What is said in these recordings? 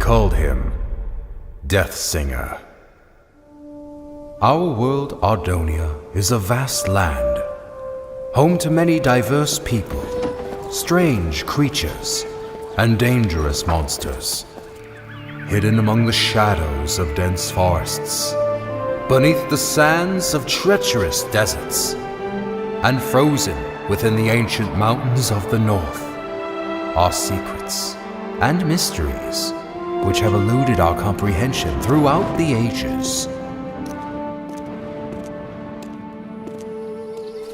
called him Death Singer. Our world, Ardonia, is a vast land, home to many diverse people, strange creatures, and dangerous monsters, hidden among the shadows of dense forests, beneath the sands of treacherous deserts, and frozen within the ancient mountains of the north, are secrets and mysteries which have eluded our comprehension throughout the ages.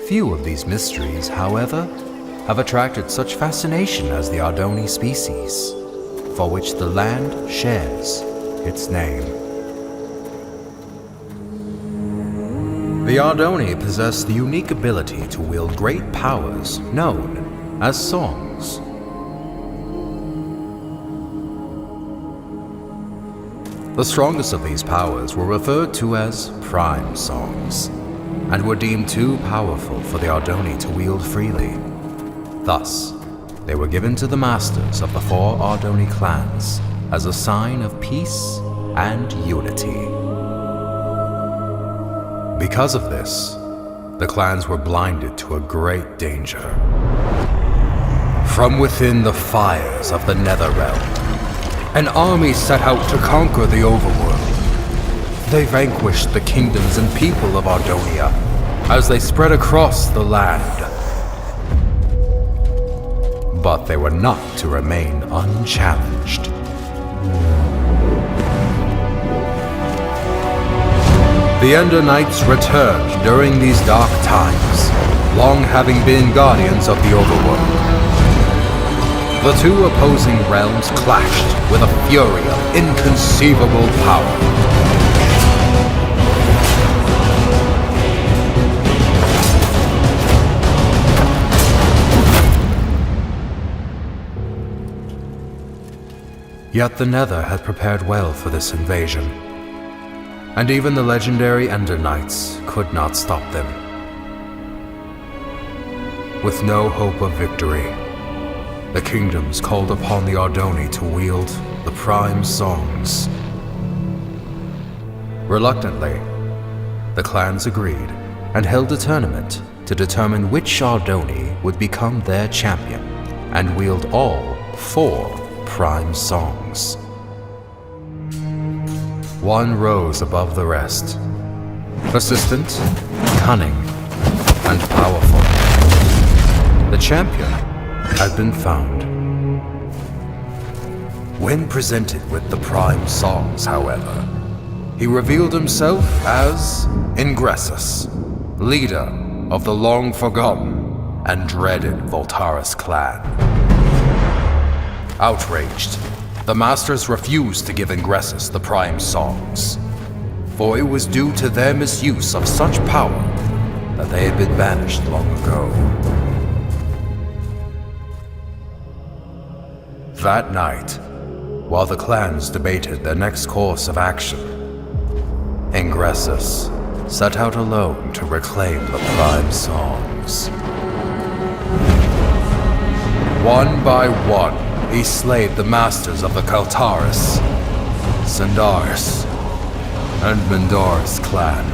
Few of these mysteries, however, have attracted such fascination as the Ardonia species, for which the land shares its name. The Ardonia possess the unique ability to wield great powers known as songs. The strongest of these powers were referred to as prime songs, and were deemed too powerful for the Ardonia to wield freely. Thus, they were given to the masters of the 4 Ardonia clans as a sign of peace and unity. Because of this, the clans were blinded to a great danger. From within the fires of the Netherrealm, an army set out to conquer the overworld. They vanquished the kingdoms and people of Ardonia as they spread across the land. But they were not to remain unchallenged. The Ender Knights returned during these dark times, long having been guardians of the overworld. The 2 opposing realms clashed with a fury of inconceivable power. Yet the Nether had prepared well for this invasion, and even the legendary Ender Knights could not stop them. With no hope of victory, the kingdoms called upon the Ardonia to wield the prime songs. Reluctantly, the clans agreed and held a tournament to determine which Ardonia would become their champion and wield all 4 prime songs. One rose above the rest, persistent, cunning, and powerful. The champion had been found. When presented with the prime songs, however, he revealed himself as Ingressus, leader of the long-forgotten and dreaded Voltaris clan. Outraged, the masters refused to give Ingressus the prime songs, for it was due to their misuse of such power that they had been banished long ago. That night, while the clans debated their next course of action, Ingressus set out alone to reclaim the prime songs. One by one, he slayed the masters of the Voltaris, Sandaris, and Mendoris clan.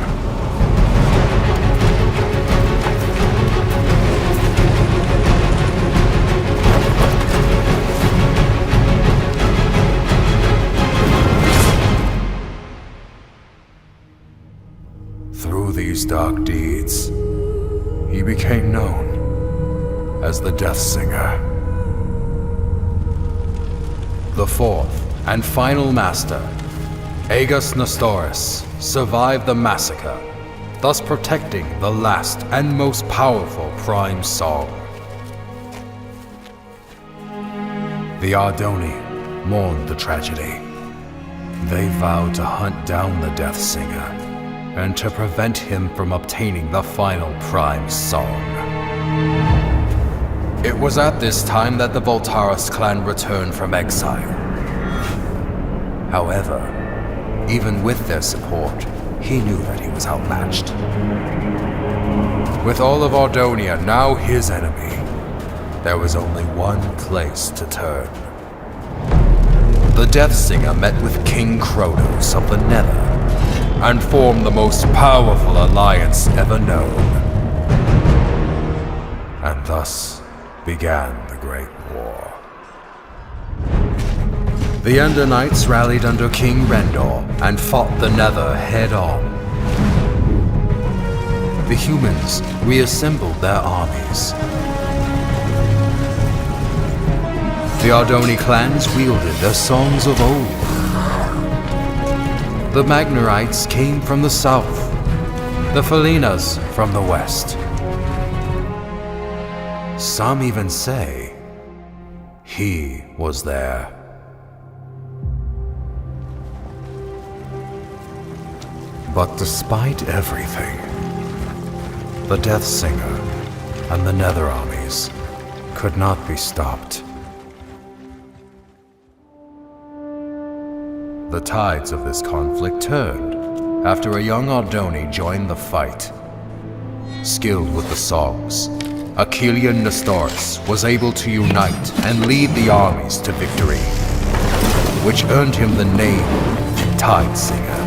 Through these dark deeds, he became known as the Death Singer. The 4th and final master, Aegis Nestoris, survived the massacre, thus protecting the last and most powerful prime song. The Ardonia mourned the tragedy. They vowed to hunt down the Death Singer and to prevent him from obtaining the final prime song. It was at this time that the Voltaris clan returned from exile. However, even with their support, he knew that he was outmatched. With all of Ardonia now his enemy, there was only one place to turn. the Death Singer met with King Kronos of the Nether and formed the most powerful alliance ever known. And thus began the Great War. The Ender Knights rallied under King Rendor and fought the Nether head-on. The humans reassembled their armies. The Ardonia clans wielded their songs of old. The Magnerites came from the south, the Felinas from the west. Some even say he was there. But despite everything, the Death Singer and the Nether armies could not be stopped. The tides of this conflict turned after a young Ardonia joined the fight. Skilled with the songs, Achillean Nestoris was able to unite and lead the armies to victory, which earned him the name Tide Singer.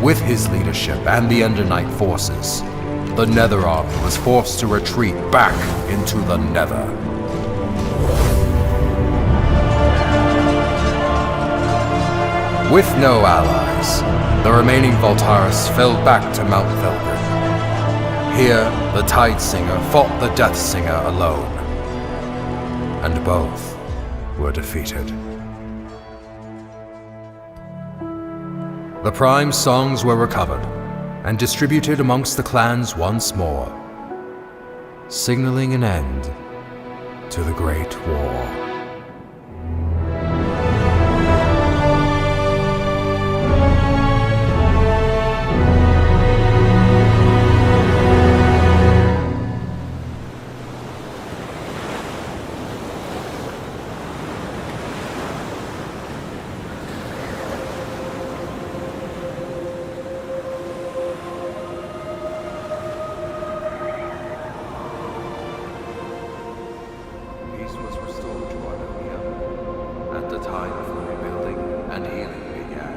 With his leadership and the Ender Knight forces, the Nether army was forced to retreat back into the Nether. With no allies, the remaining Voltaris fell back to Mount Velgrin. Here, the Tide Singer fought the Death Singer alone, and both were defeated. The Prime songs were recovered and distributed amongst the clans once more, signaling an end to the Great War. Peace was restored to Ardonia, and the time for rebuilding and healing began.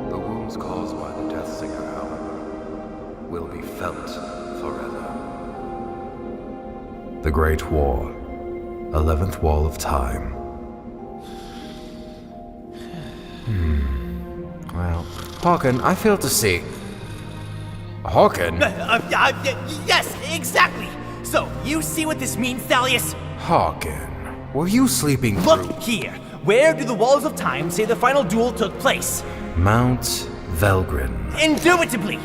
The wounds caused by the Death Singer, however, will be felt forever. The Great War, 11th Wall of Time. Well, Hawken, I fail to see. Hawken? Yes, exactly! So, you see what this means, Thalius? Hawken, were you sleeping through? Look here! Where do the Walls of Time say the final duel took place? Mount Velgrin. Indubitably!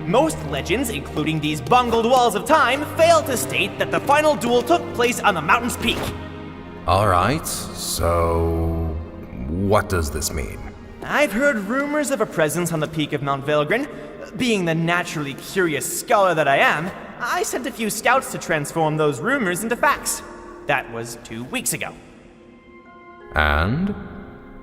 Most legends, including these bungled Walls of Time, fail to state that the final duel took place on the mountain's peak. Alright, so what does this mean? I've heard rumors of a presence on the peak of Mount Velgrin. Being the naturally curious scholar that I am, I sent a few scouts to transform those rumors into facts. That was 2 weeks ago. And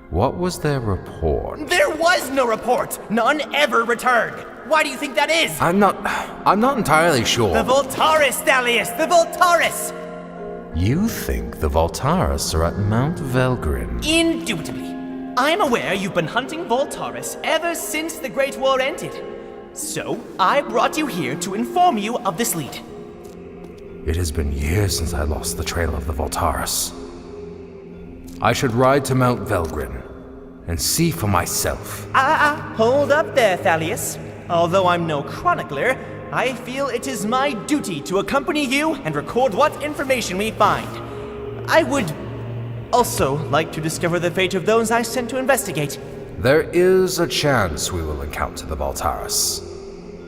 what was their report? There was no report! None ever returned! Why do you think that is? I'm not entirely sure. The Voltaris, Thalius! The Voltaris! You think the Voltaris are at Mount Velgrin? Indubitably. I'm aware you've been hunting Voltaris ever since the Great War ended. So, I brought you here to inform you of this lead. It has been years since I lost the trail of the Voltaris. I should ride to Mount Velgrin and see for myself. Hold up there, Thalius. Although I'm no chronicler, I feel it is my duty to accompany you and record what information we find. I would also like to discover the fate of those I sent to investigate. There is a chance we will encounter the Voltaris.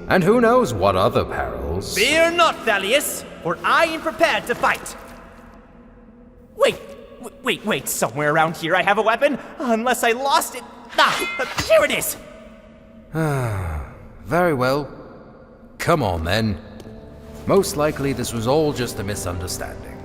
And who knows what other perils. Fear not, Thalius, for I am prepared to fight. Wait, somewhere around here I have a weapon, unless I lost it. Here it is. Very well. Come on then. Most likely this was all just a misunderstanding.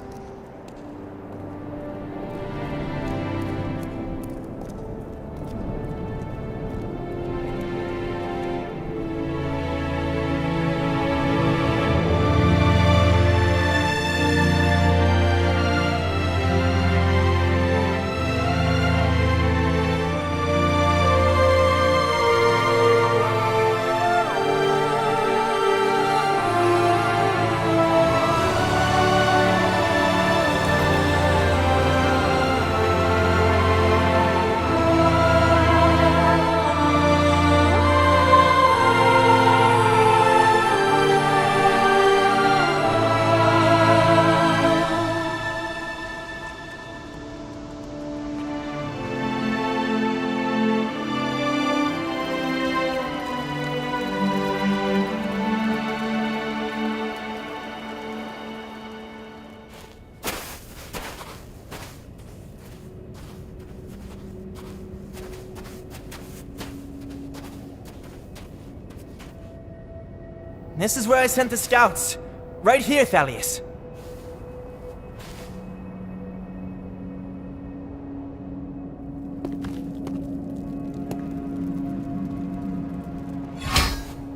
This is where I sent the scouts. Right here, Thalius.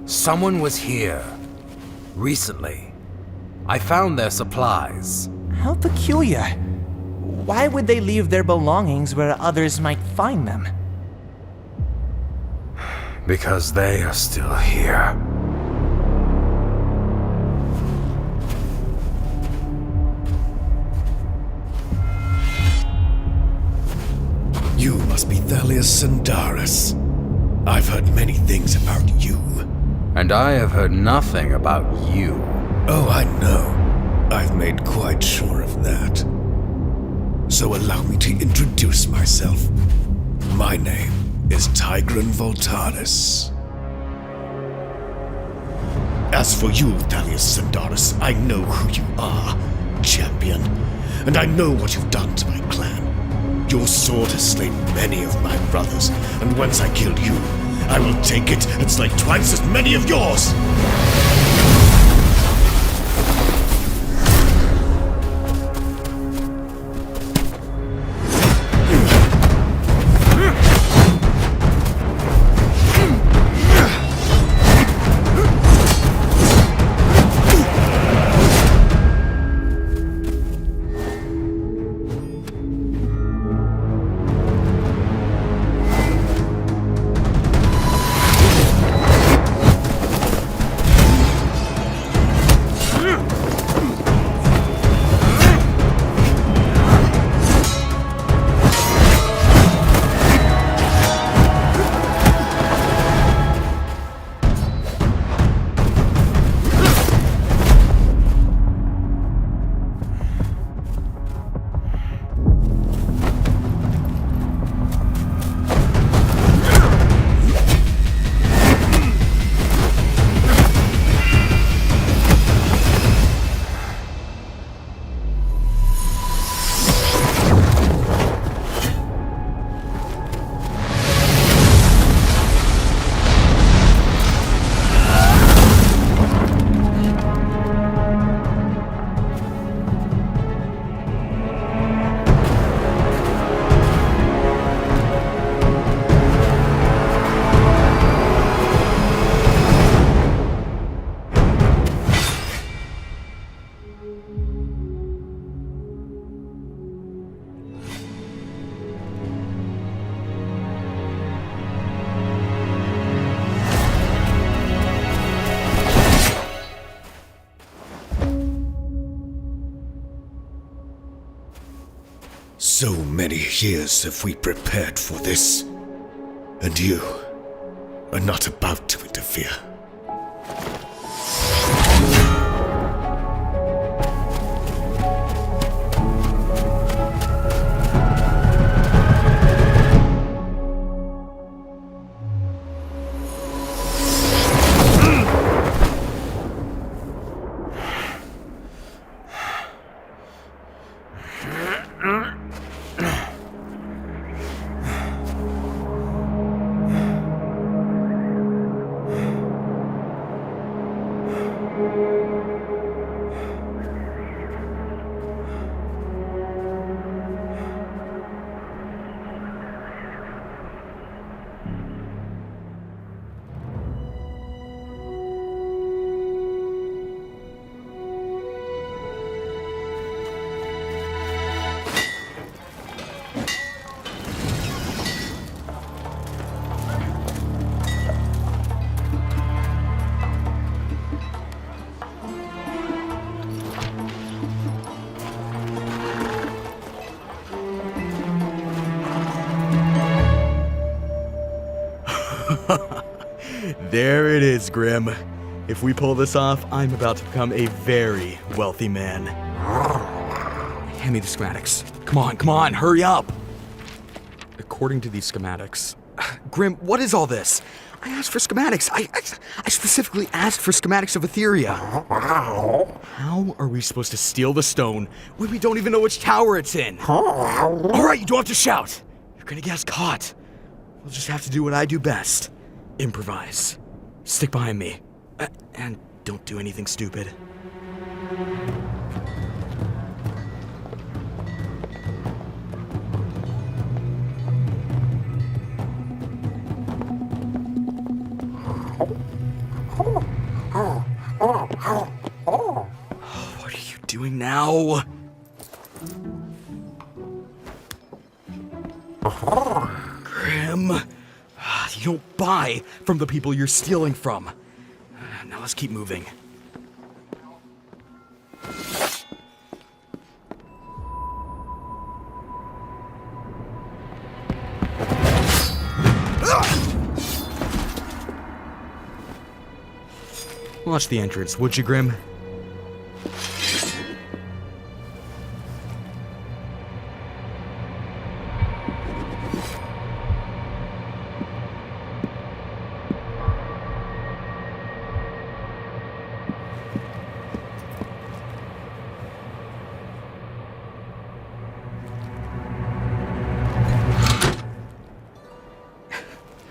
Someone was here. Recently. I found their supplies. How peculiar. Why would they leave their belongings where others might find them? Because they are still here. You must be Thalius Voltaris. I've heard many things about you. And I have heard nothing about you. Oh, I know. I've made quite sure of that. So allow me to introduce myself. My name is Tigran Voltaris. As for you, Thalius Voltaris, I know who you are, champion. And I know what you've done to my clan. Your sword has slain many of my brothers, and once I kill you, I will take it and slay twice as many of yours! So many years have we prepared for this, and you are not about to interfere. There it is, Grim. If we pull this off, I'm about to become a very wealthy man. Hand me the schematics. Come on, hurry up! According to these schematics... Grim, what is all this? I asked for schematics. I specifically asked for schematics of Etheria. How are we supposed to steal the stone when we don't even know which tower it's in? Alright, you don't have to shout. You're gonna get us caught. We'll just have to do what I do best. Improvise. Stick behind me. And Don't do anything stupid. What are you doing now? Grim, you don't buy from the people you're stealing from. Now let's keep moving. Watch the entrance, would you, Grim?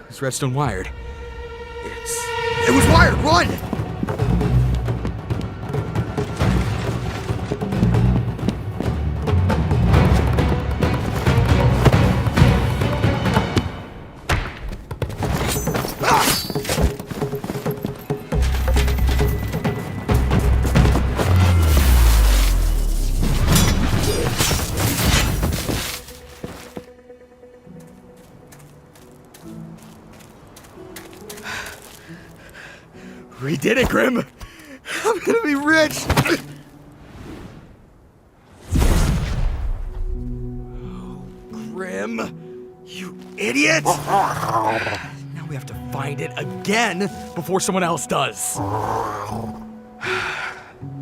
It's redstone wired. It was wired! Run! We did it, Grim! I'm gonna be rich! Oh, Grim, you idiot! Now we have to find it again before someone else does.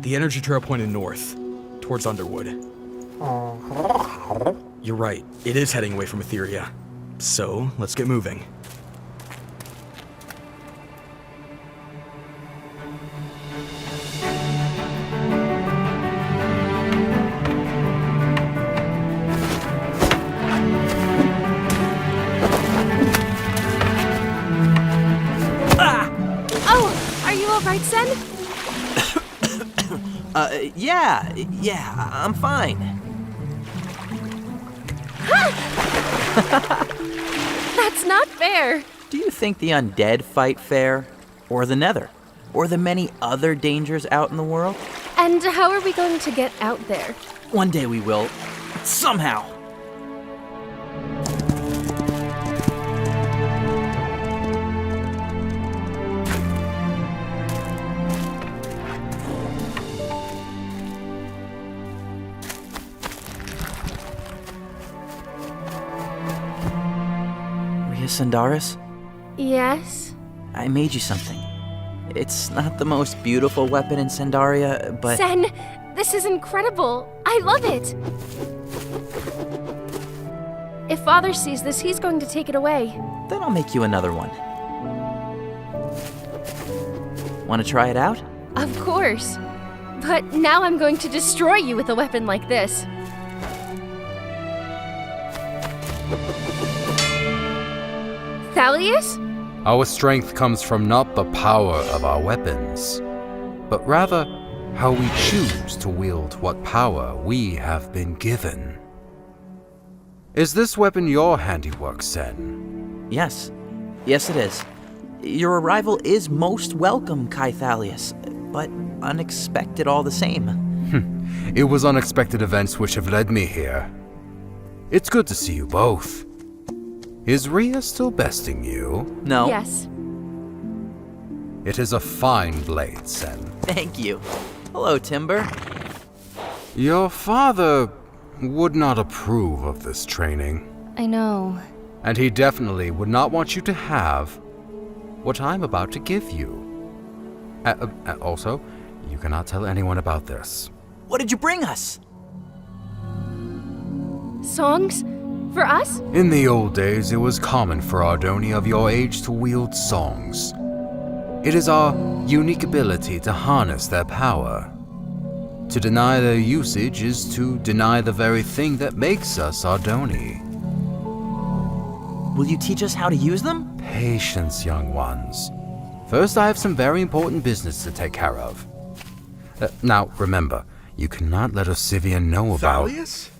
The energy trail pointed north, towards Underwood. You're right, it is heading away from Etheria. So, let's get moving. Right, Sen? Yeah, I'm fine. That's not fair. Do you think the undead fight fair? Or the nether? Or the many other dangers out in the world? And how are we going to get out there? One day we will. Somehow. Voltaris? Yes? I made you something. It's not the most beautiful weapon in Sandaria, but... Sen, this is incredible. I love it. If Father sees this, he's going to take it away. Then I'll make you another one. Want to try it out? Of course. But now I'm going to destroy you with a weapon like this. Thalius? Our strength comes from not the power of our weapons, but rather how we choose to wield what power we have been given. Is this weapon your handiwork, Sen? Yes. Yes, it is. Your arrival is most welcome, Kai Thalius, but unexpected all the same. It was unexpected events which have led me here. It's good to see you both. Is Rhea still besting you? No. Yes. It is a fine blade, Sen. Thank you. Hello, Timber. Your father would not approve of this training. I know. And he definitely would not want you to have what I'm about to give you. Also, you cannot tell anyone about this. What did you bring us? Songs? For us? In the old days, it was common for Ardonia of your age to wield songs. It is our unique ability to harness their power. To deny their usage is to deny the very thing that makes us Ardoni. Will you teach us how to use them? Patience, young ones. First, I have some very important business to take care of. Now, remember, you cannot let Osivian know about... Thalius?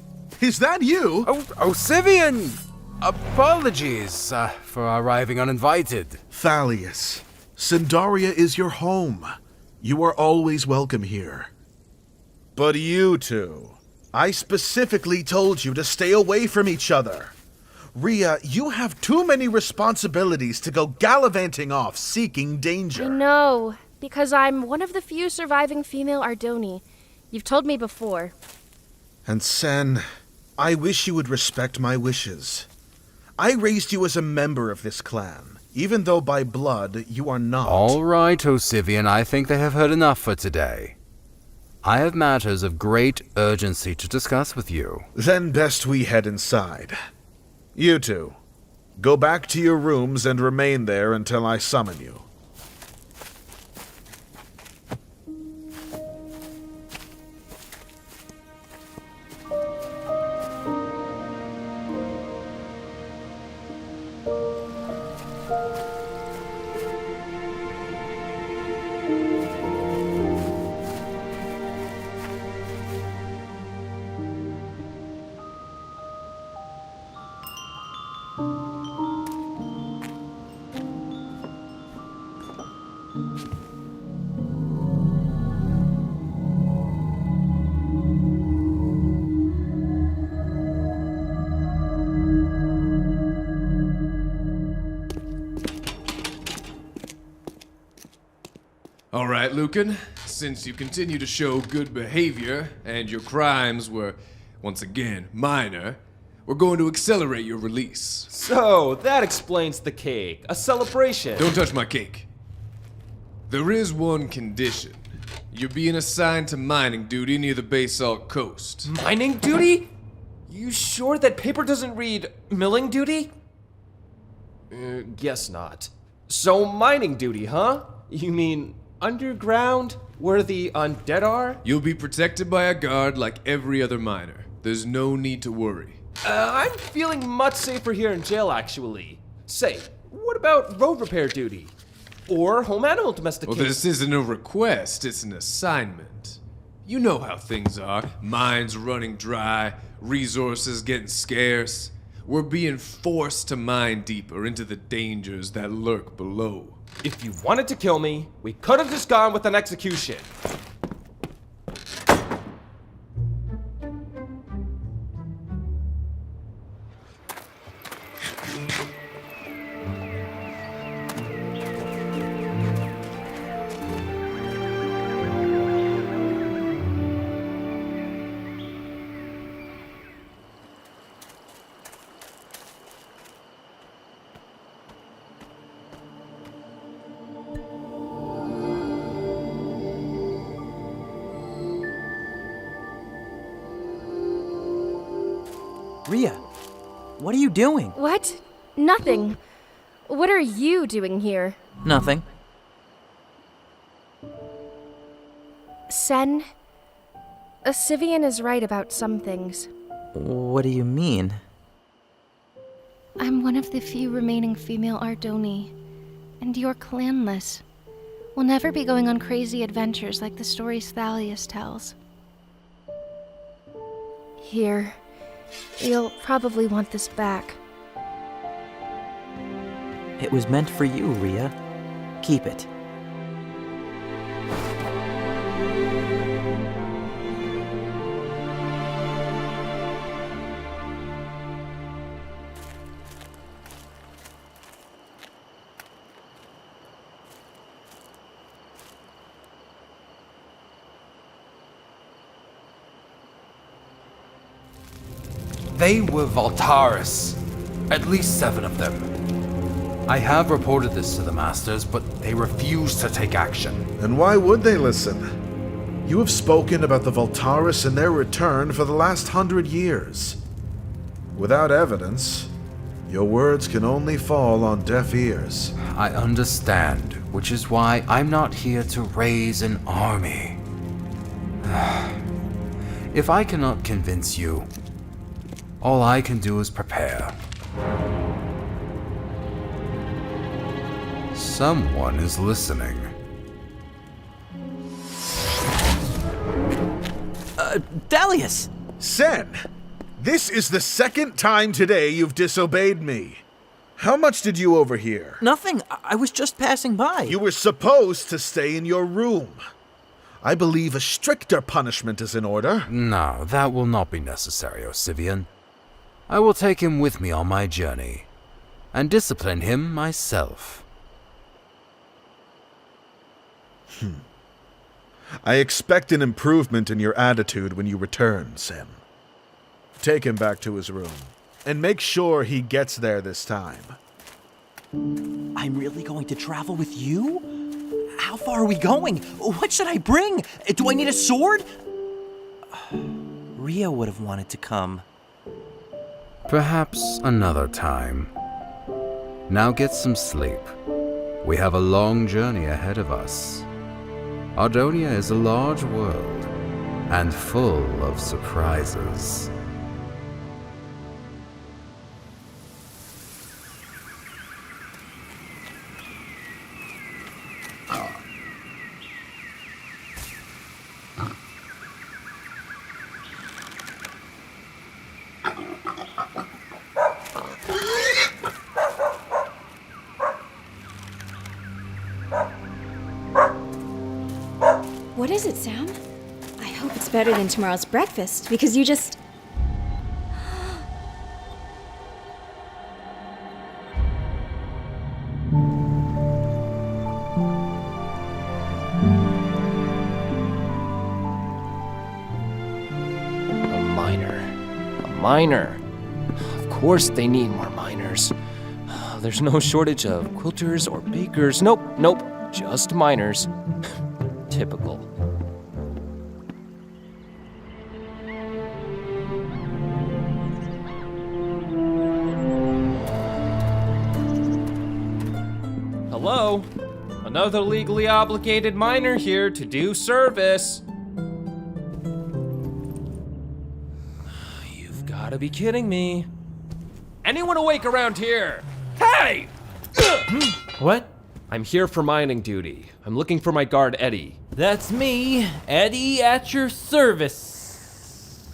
Is that you? Oh, Osivian! Apologies for arriving uninvited. Thalius, Sindaria is your home. You are always welcome here. But you two, I specifically told you to stay away from each other. Rhea, you have too many responsibilities to go gallivanting off seeking danger. I know, because I'm one of the few surviving female Ardoni. You've told me before. And Sen, I wish you would respect my wishes. I raised you as a member of this clan, even though by blood you are not. All right, Osivian, I think they have heard enough for today. I have matters of great urgency to discuss with you. Then best we head inside. You two, go back to your rooms and remain there until I summon you. All right, Lucan, since you continue to show good behavior and your crimes were, once again, minor, we're going to accelerate your release. So, that explains the cake. A celebration. Don't touch my cake. There is one condition. You're being assigned to mining duty near the Basalt Coast. Mining duty? You sure that paper doesn't read milling duty? Guess not. So, mining duty, huh? You mean underground, where the undead are? You'll be protected by a guard like every other miner. There's no need to worry. I'm feeling much safer here in jail, actually. Say, what about road repair duty? Or home animal domestication? Well, this isn't a request, it's an assignment. You know how things are. Mines running dry, resources getting scarce. We're being forced to mine deeper into the dangers that lurk below. If you wanted to kill me, we could have just gone with an execution. Rhea, what are you doing? What? Nothing. What are you doing here? Nothing. Sen, Osivian is right about some things. What do you mean? I'm one of the few remaining female Ardoni, and you're clanless. We'll never be going on crazy adventures like the stories Thalius tells. Here. You'll probably want this back. It was meant for you, Rhea. Keep it. They were Voltaris. At least 7 of them. I have reported this to the Masters, but they refuse to take action. And why would they listen? You have spoken about the Voltaris and their return for the last 100 years. Without evidence, your words can only fall on deaf ears. I understand, which is why I'm not here to raise an army. If I cannot convince you, all I can do is prepare. Someone is listening. Thalius! Sen, this is the second time today you've disobeyed me. How much did you overhear? Nothing. I was just passing by. You were supposed to stay in your room. I believe a stricter punishment is in order. No, that will not be necessary, Osivian. I will take him with me on my journey, and discipline him myself. I expect an improvement in your attitude when you return, Sen. Take him back to his room, and make sure he gets there this time. I'm really going to travel with you? How far are we going? What should I bring? Do I need a sword? Ria would have wanted to come. Perhaps another time. Now get some sleep. We have a long journey ahead of us. Ardonia is a large world, and full of surprises. What is it, Sam? I hope it's better than tomorrow's breakfast, because you just... A miner. Of course they need more miners. There's no shortage of quilters or bakers. Nope, just miners. Typical. Hello? Another legally obligated miner here to do service. You've gotta be kidding me. Anyone awake around here? Hey! What? I'm here for mining duty. I'm looking for my guard, Eddie. That's me, Eddie, at your service.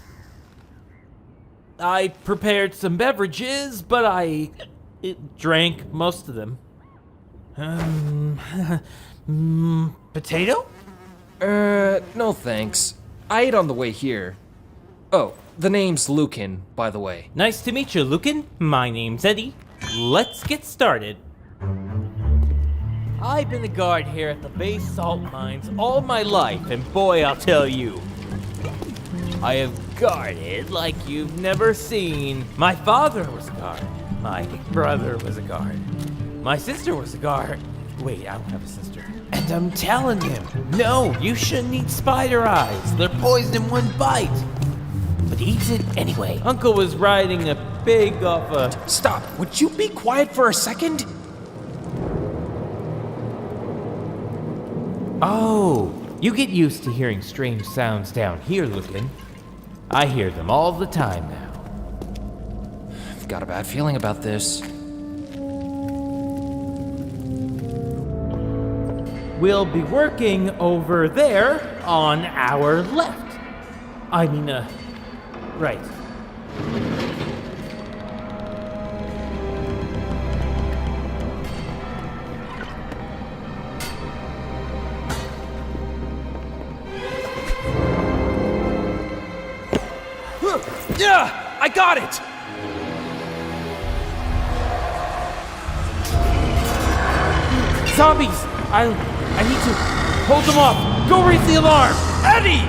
I prepared some beverages, but I drank most of them. Potato? No thanks. I ate on the way here. Oh, the name's Lucan, by the way. Nice to meet you, Lucan. My name's Eddie. Let's get started. I've been a guard here at the base salt mines all my life, and boy, I'll tell you, I have guarded like you've never seen. My father was a guard. My brother was a guard. My sister was a guard. Wait, I don't have a sister. And I'm telling him, no, you shouldn't eat spider eyes. They're poisoned in one bite. But he eats it anyway. Uncle was riding a pig off a... Stop! Would you be quiet for a second? Oh, you get used to hearing strange sounds down here, Lucan. I hear them all the time now. I've got a bad feeling about this. We'll be working over there on our left. I mean, right. Yeah! I got it! Zombies! I need to hold them off. Go raise the alarm! Eddie!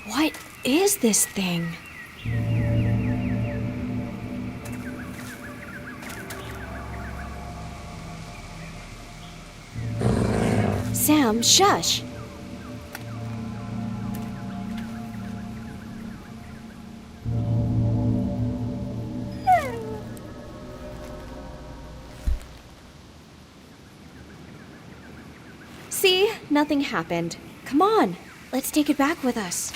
What is this thing? Sam, shush! nothing happened. Come on, let's take it back with us.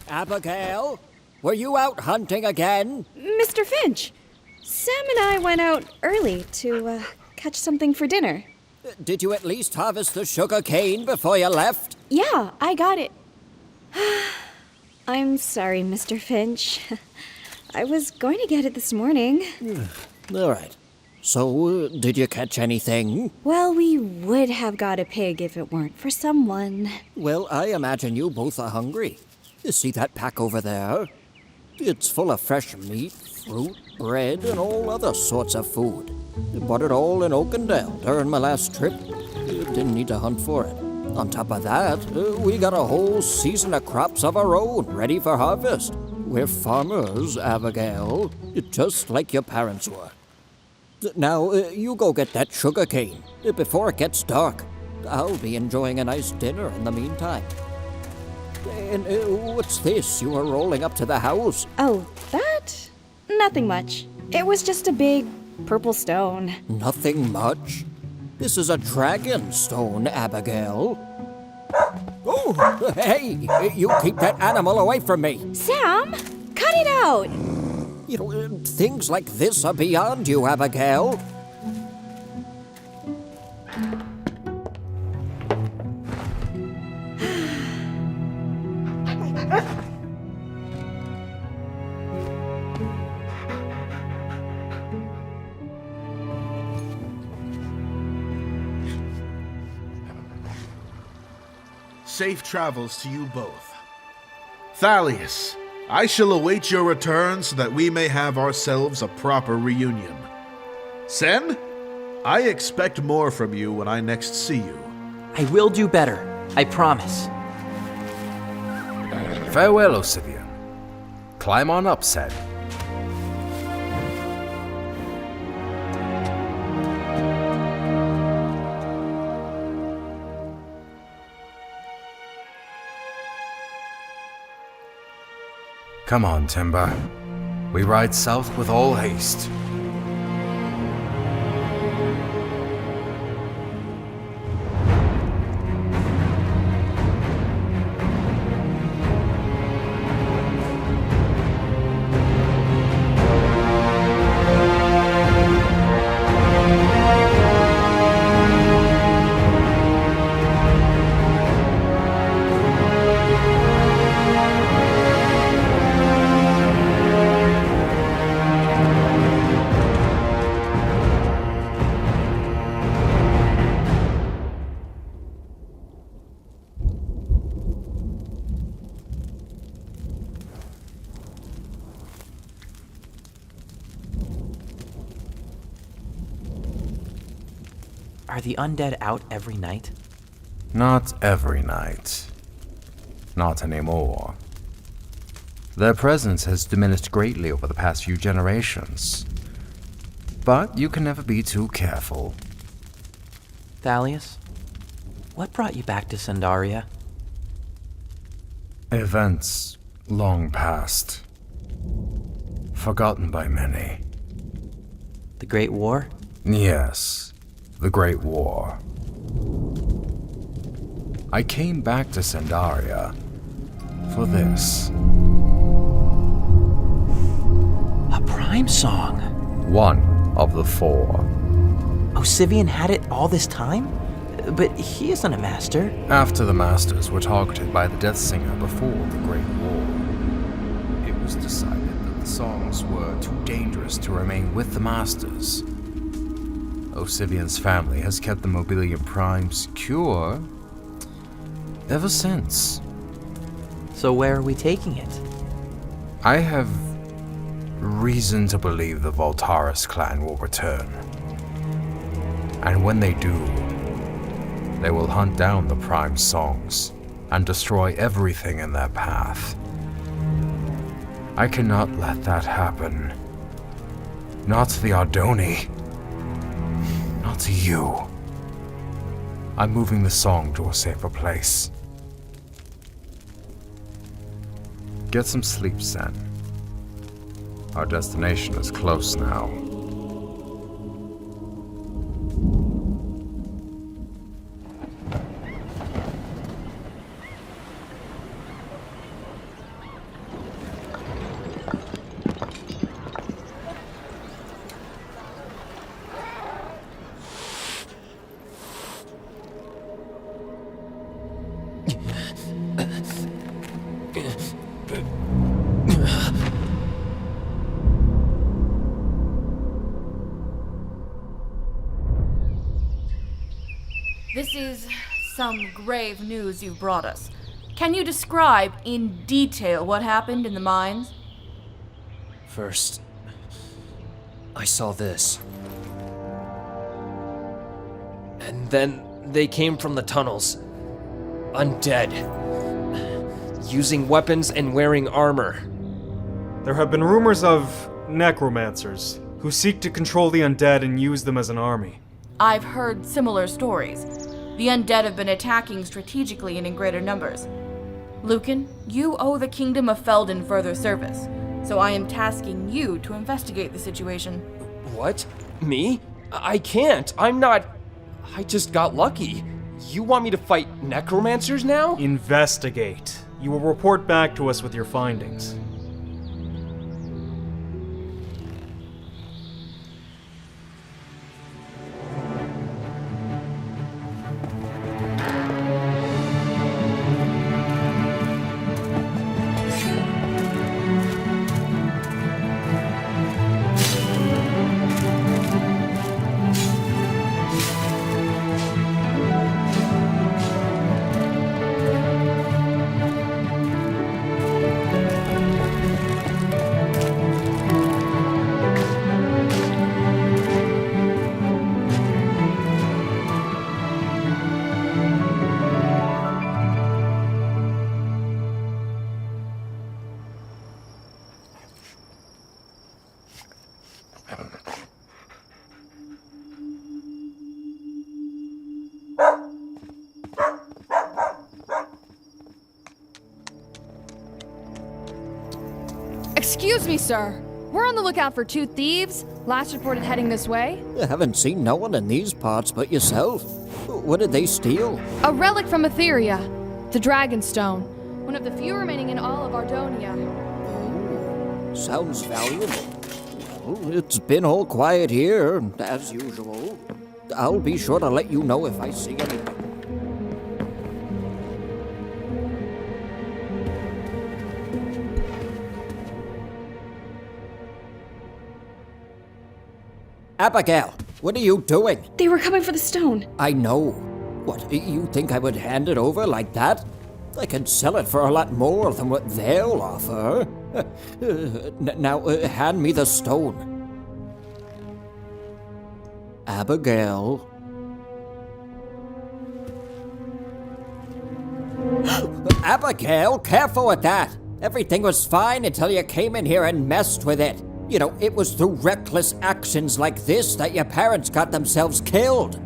Abigail, were you out hunting again? Mr. Finch, Sam and I went out early to catch something for dinner. Did you at least harvest the sugar cane before you left? Yeah, I got it. I'm sorry, Mr. Finch. I was going to get it this morning. All right. So, did you catch anything? Well, we would have got a pig if it weren't for someone. Well, I imagine you both are hungry. You see that pack over there? It's full of fresh meat, fruit, bread, and all other sorts of food. Bought it all in Oakendale during my last trip. Didn't need to hunt for it. On top of that, we got a whole season of crops of our own ready for harvest. We're farmers, Abigail, just like your parents were. Now, you go get that sugar cane before it gets dark. I'll be enjoying a nice dinner in the meantime. And what's this you are rolling up to the house? Oh, that? Nothing much. It was just a big purple stone. Nothing much? This is a dragon stone, Abigail. Oh, hey, you keep that animal away from me. Sam, cut it out. You know, things like this are beyond you, Abigail. Safe travels to you both. Thalius, I shall await your return so that we may have ourselves a proper reunion. Sen, I expect more from you when I next see you. I will do better, I promise. Farewell, Osivian. Climb on up, Sen. Come on, Timber. We ride south with all haste. Are the undead out every night? Not every night. Not anymore. Their presence has diminished greatly over the past few generations. But you can never be too careful. Thalius, what brought you back to Sandaria? Events long past. Forgotten by many. The Great War? Yes, the Great War. I came back to Sandaria for this. A prime song? One of the four. Osivian had it all this time? But he isn't a master. After the masters were targeted by the Death Singer before the Great War, it was decided that the songs were too dangerous to remain with the masters. Osivian's family has kept the Mobilian Prime secure ever since. So where are we taking it? I have reason to believe the Voltaris clan will return. And when they do, they will hunt down the Prime songs and destroy everything in their path. I cannot let that happen. Not to the Ardoni. Not to you. I'm moving the song to a safer place. Get some sleep, Sen. Our destination is close now. This is some grave news you've brought us. Can you describe in detail what happened in the mines? First, I saw this. And then they came from the tunnels. Undead. Using weapons and wearing armor. There have been rumors of necromancers who seek to control the undead and use them as an army. I've heard similar stories. The undead have been attacking strategically and in greater numbers. Lucan, you owe the Kingdom of Felden further service, so I am tasking you to investigate the situation. What? Me? I can't. I'm not... I just got lucky. You want me to fight necromancers now? Investigate. You will report back to us with your findings. Excuse me, sir. We're on the lookout for 2 thieves. Last reported heading this way. I haven't seen no one in these parts but yourself. What did they steal? A relic from Etheria. The Dragonstone. One of the few remaining in all of Ardonia. Oh, sounds valuable. Well, it's been all quiet here, as usual. I'll be sure to let you know if I see anything. Abigail, what are you doing? They were coming for the stone. I know. What, you think I would hand it over like that? I can sell it for a lot more than what they'll offer. Now, hand me the stone. Abigail. Abigail, careful with that. Everything was fine until you came in here and messed with it. You know, it was through reckless actions like this that your parents got themselves killed.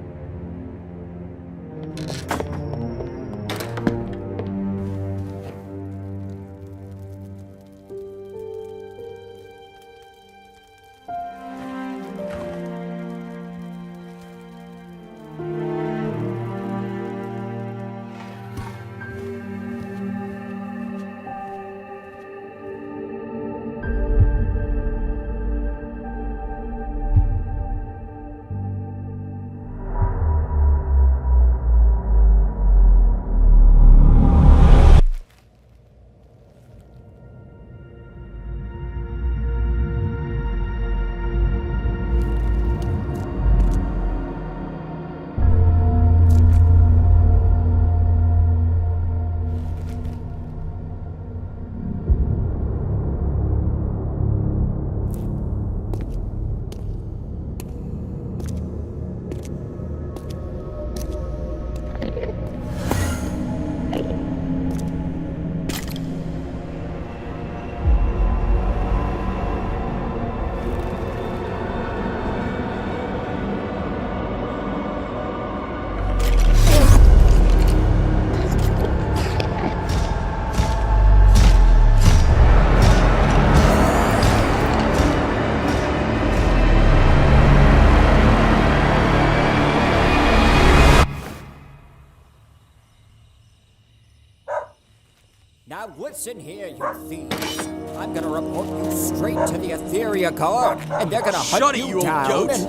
Now listen here, you thieves. I'm gonna report you straight to the Etheria Guard, and they're gonna hunt Shut it, you you old down goat. and...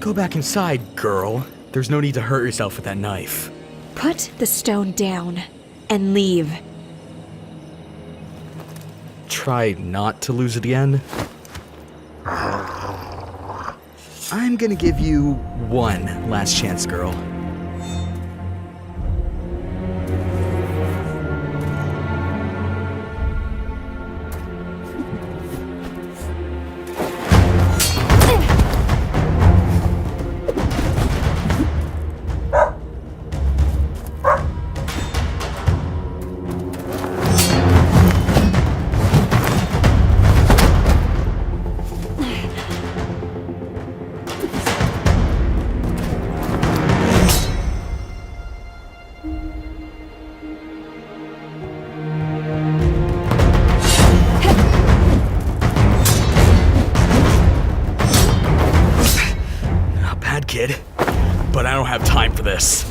Go back inside, girl. There's no need to hurt yourself with that knife. Put the stone down and leave. Try not to lose it again. I'm gonna give you one last chance, girl. Kid, but I don't have time for this.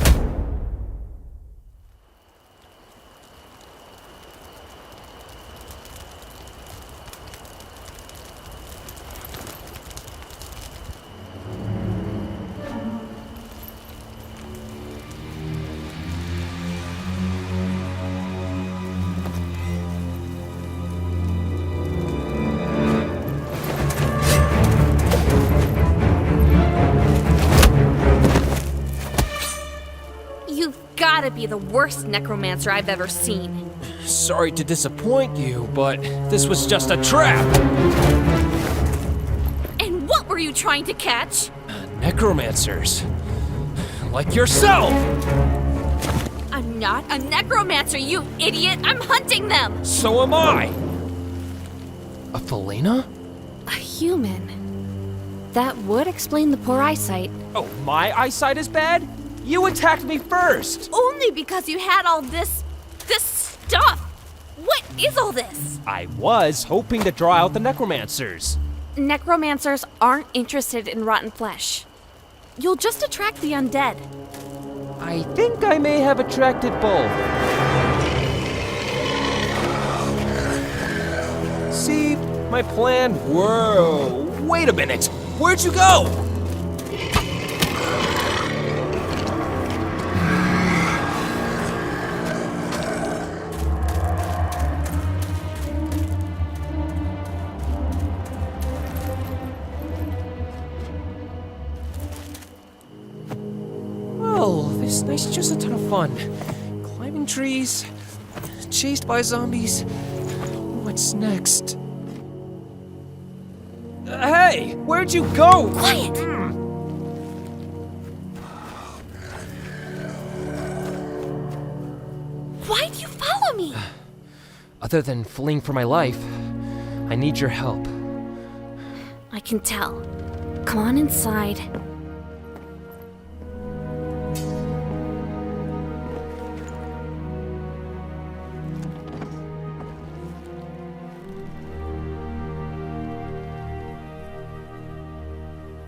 Gotta be the worst necromancer I've ever seen. Sorry to disappoint you, but this was just a trap. And what were you trying to catch? Necromancers. Like yourself! I'm not a necromancer, you idiot! I'm hunting them! So am I! A Felina? A human. That would explain the poor eyesight. Oh, my eyesight is bad? You attacked me first! Only because you had all this stuff! What is all this? I was hoping to draw out the necromancers. Necromancers aren't interested in rotten flesh. You'll just attract the undead. I think I may have attracted both. See, my plan... Whoa, wait a minute! Where'd you go? This night's just a ton of fun. Climbing trees, chased by zombies. What's next? Hey, where'd you go? Quiet! Why'd you follow me? Other than fleeing for my life, I need your help. I can tell. Come on inside.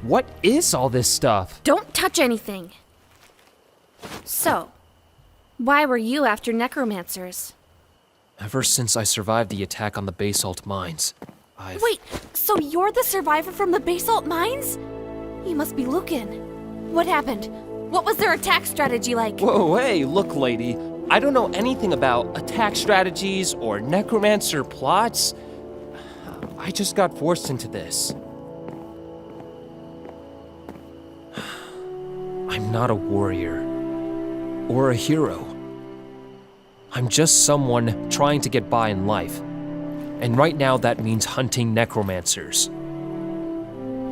What is all this stuff? Don't touch anything. So, why were you after necromancers? Ever since I survived the attack on the basalt mines, I've... Wait, so you're the survivor from the basalt mines? You must be Lucan. What happened? What was their attack strategy like? Whoa, hey, look, lady. I don't know anything about attack strategies or necromancer plots. I just got forced into this. I'm not a warrior or a hero. I'm just someone trying to get by in life. And right now that means hunting necromancers.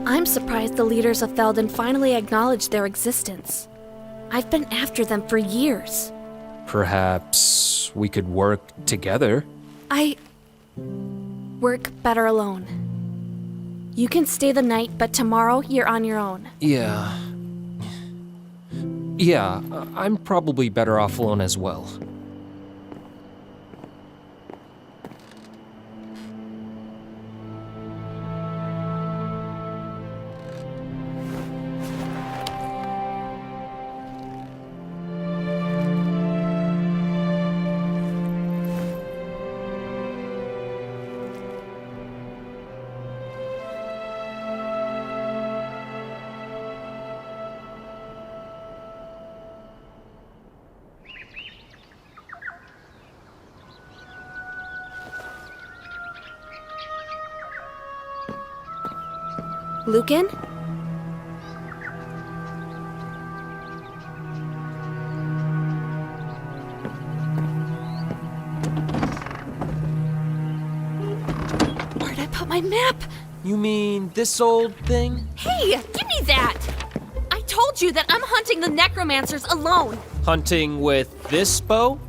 I'm surprised the leaders of Felden finally acknowledged their existence. I've been after them for years. Perhaps we could work together? I work better alone. You can stay the night, but tomorrow you're on your own. Yeah, I'm probably better off alone as well. Lucan? Where'd I put my map? You mean this old thing? Hey, give me that! I told you that I'm hunting the necromancers alone. Hunting with this bow?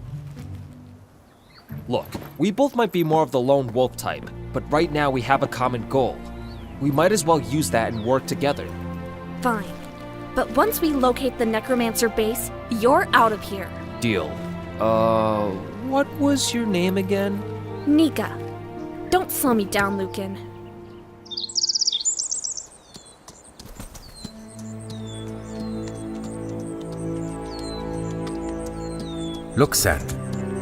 Look, we both might be more of the lone wolf type, but right now we have a common goal. We might as well use that and work together. Fine. But once we locate the necromancer base, you're out of here. Deal. What was your name again? Nika. Don't slow me down, Lucan. Look, Sen.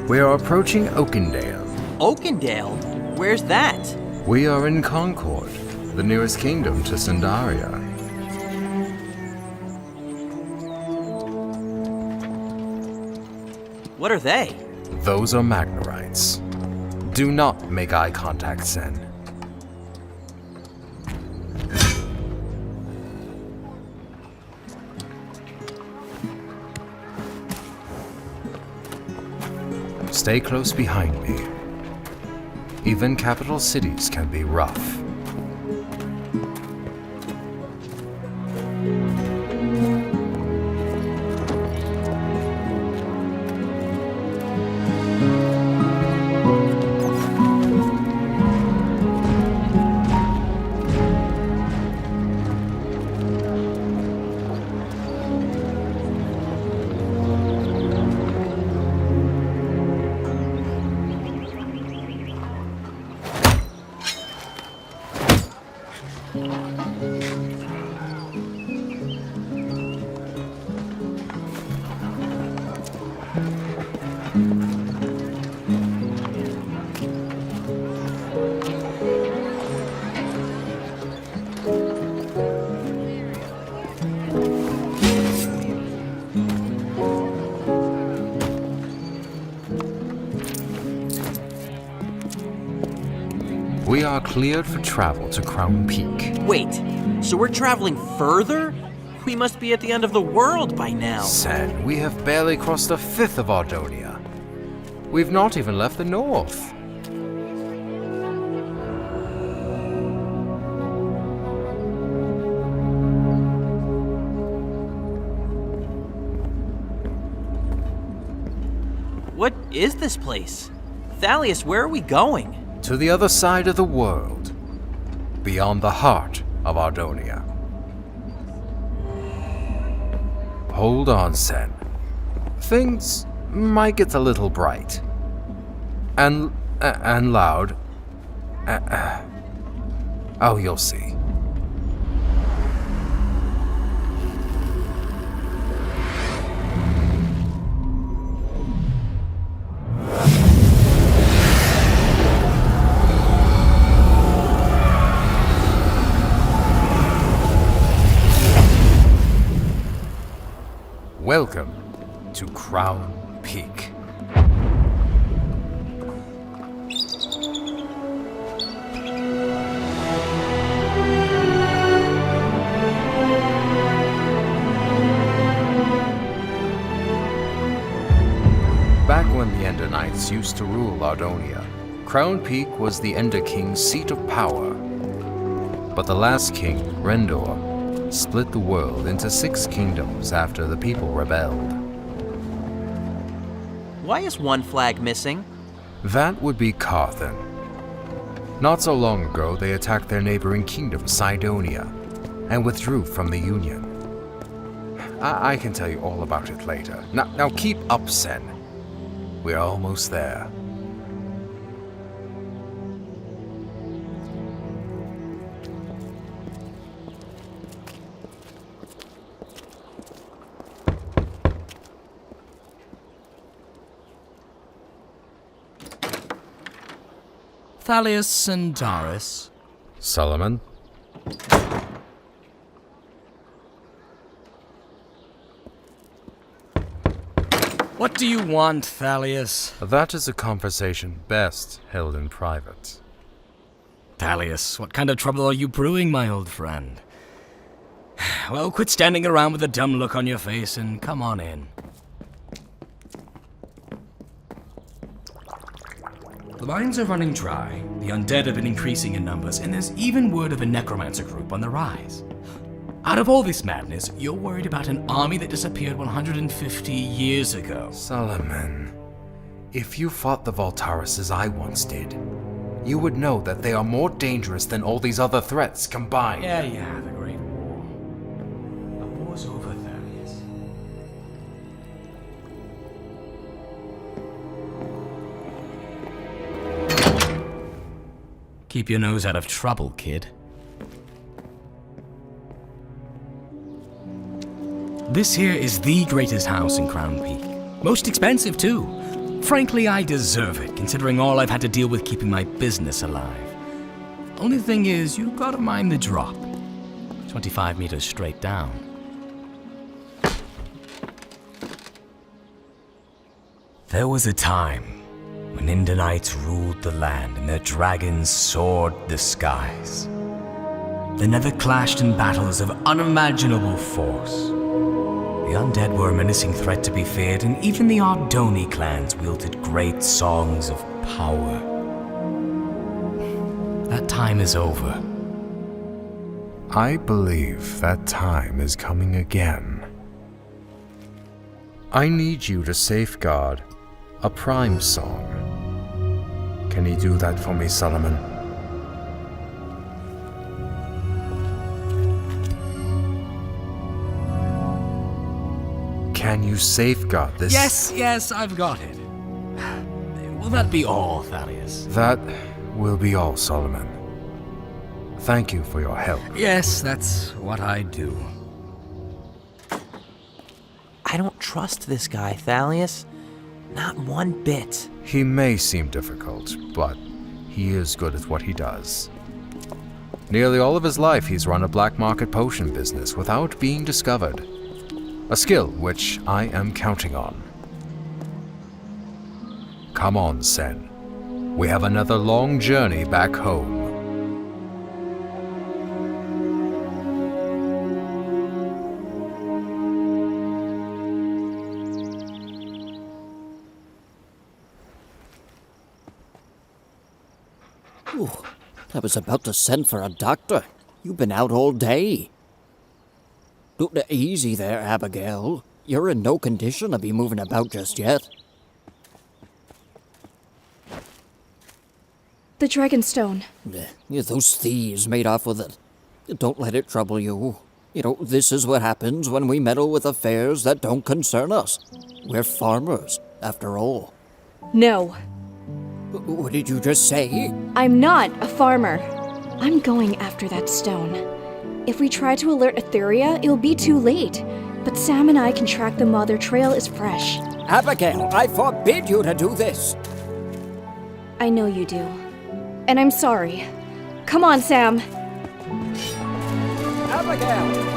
We are approaching Oakendale. Oakendale? Where's that? We are in Concord, the nearest kingdom to Sandaria. What are they? Those are Magnerites. Do not make eye contact, Sen. Stay close behind me. Even capital cities can be rough. We are cleared for travel to Crown Peak. Wait, so we're traveling further? We must be at the end of the world by now. Sen, we have barely crossed a fifth of Ardonia. We've not even left the north. What is this place? Thalius, where are we going? To the other side of the world, beyond the heart of Ardonia. Hold on, Sen. Things might get a little bright. And loud. Oh, you'll see. Welcome to Crown Peak. Back when the Ender Knights used to rule Ardonia, Crown Peak was the Ender King's seat of power. But the last king, Rendor, split the world into 6 kingdoms after the people rebelled. Why is one flag missing? That would be Carthan. Not so long ago, they attacked their neighboring kingdom, Cydonia, and withdrew from the Union. I can tell you all about it later. Now keep up, Sen. We're almost there. Thalius and Doris. Solomon? What do you want, Thalius? That is a conversation best held in private. Thalius, what kind of trouble are you brewing, my old friend? Well, quit standing around with a dumb look on your face and come on in. The mines are running dry, the undead have been increasing in numbers, and there's even word of a necromancer group on the rise. Out of all this madness, you're worried about an army that disappeared 150 years ago. Solomon, if you fought the Voltaris as I once did, you would know that they are more dangerous than all these other threats combined. Yeah, the Great War. The war's over, Thalius. Keep your nose out of trouble, kid. This here is the greatest house in Crown Peak. Most expensive, too. Frankly, I deserve it, considering all I've had to deal with keeping my business alive. Only thing is, you gotta mind the drop. 25 meters straight down. There was a time when Indanites ruled the land and their dragons soared the skies. The Nether clashed in battles of unimaginable force. The undead were a menacing threat to be feared, and even the Ardonia clans wielded great songs of power. That time is over. I believe that time is coming again. I need you to safeguard a prime song. Can you do that for me, Solomon? Can you safeguard this? Yes, I've got it. Will that be all, Thalius? That will be all, Solomon. Thank you for your help. Yes, that's what I do. I don't trust this guy, Thalius. Not one bit. He may seem difficult, but he is good at what he does. Nearly all of his life he's run a black market potion business without being discovered. A skill which I am counting on. Come on, Sen. We have another long journey back home. Ooh, I was about to send for a doctor. You've been out all day. Easy there, Abigail. You're in no condition to be moving about just yet. The Dragonstone. Those thieves made off with it. Don't let it trouble you. You know, this is what happens when we meddle with affairs that don't concern us. We're farmers, after all. No. What did you just say? I'm not a farmer. I'm going after that stone. If we try to alert Etheria, it'll be too late. But Sam and I can track them while their trail is fresh. Abigail, I forbid you to do this! I know you do. And I'm sorry. Come on, Sam. Abigail!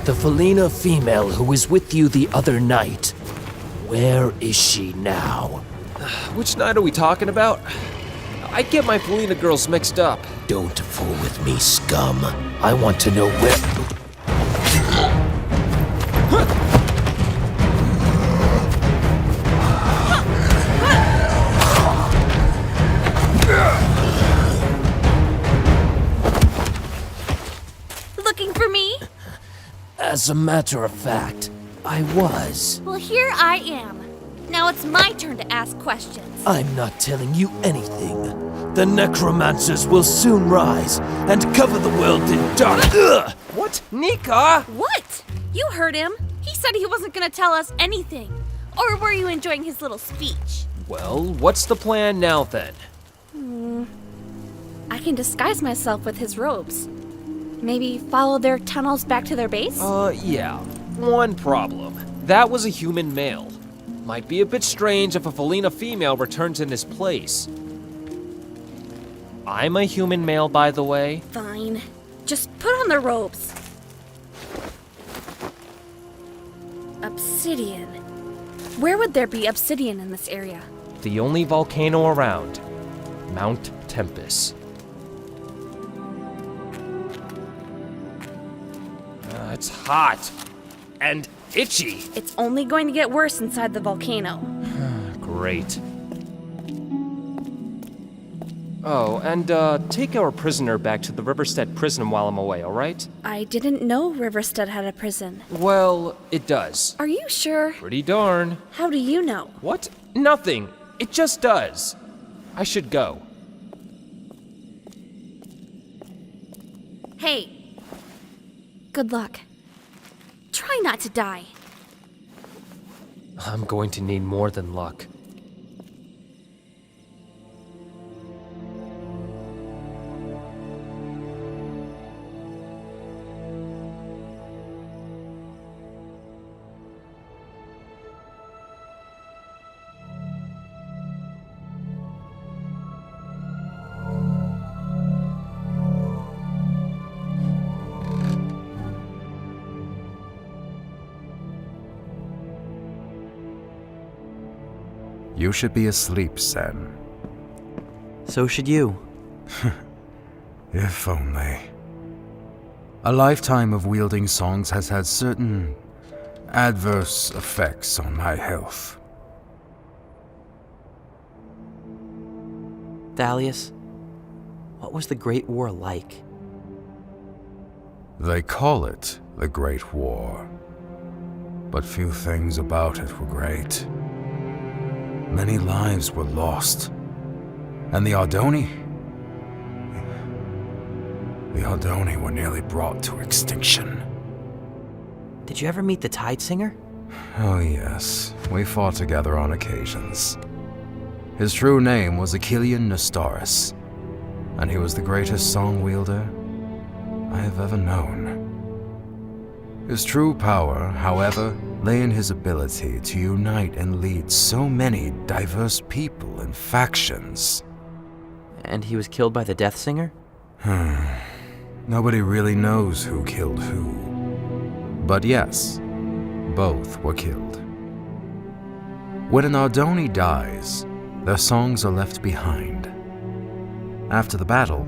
The Felina female who was with you the other night. Where is she now? Which night are we talking about? I get my Felina girls mixed up. Don't fool with me, scum. I want to know where... Looking for me? As a matter of fact, I was. Well, here I am. Now it's my turn to ask questions. I'm not telling you anything. The necromancers will soon rise and cover the world in dark. Ugh! What? Nika? What? You heard him. He said he wasn't gonna tell us anything. Or were you enjoying his little speech? Well, what's the plan now then? I can disguise myself with his robes. Maybe follow their tunnels back to their base? Yeah. One problem. That was a human male. Might be a bit strange if a Felina female returns in his place. I'm a human male, by the way. Fine. Just put on the robes. Obsidian. Where would there be obsidian in this area? The only volcano around. Mount Tempest. It's hot. And itchy. It's only going to get worse inside the volcano. Great. Oh, and take our prisoner back to the Riverstead prison while I'm away, alright? I didn't know Riverstead had a prison. Well, it does. Are you sure? Pretty darn. How do you know? What? Nothing. It just does. I should go. Hey. Good luck. Try not to die. I'm going to need more than luck. You should be asleep, Sen. So should you. If only. A lifetime of wielding songs has had certain adverse effects on my health. Thalius, what was the Great War like? They call it the Great War, but few things about it were great. Many lives were lost, and the Ardoni were nearly brought to extinction. Did you ever meet the Tide Singer? Oh yes, we fought together on occasions. His true name was Achillean Nestoris, and he was the greatest song wielder I have ever known. His true power, however, lay in his ability to unite and lead so many diverse people and factions. And he was killed by the Death Singer? Nobody really knows who killed who. But yes, both were killed. When an Ardoni dies, their songs are left behind. After the battle,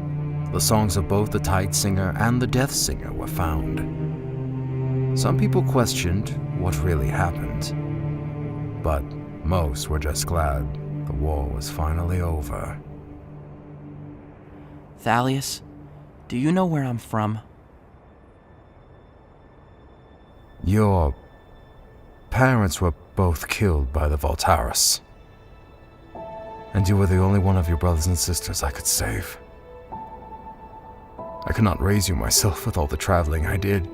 the songs of both the Tide Singer and the Death Singer were found. Some people questioned what really happened, but most were just glad the war was finally over. Thalius, do you know where I'm from? Your parents were both killed by the Voltaris, and you were the only one of your brothers and sisters I could save. I could not raise you myself with all the traveling I did,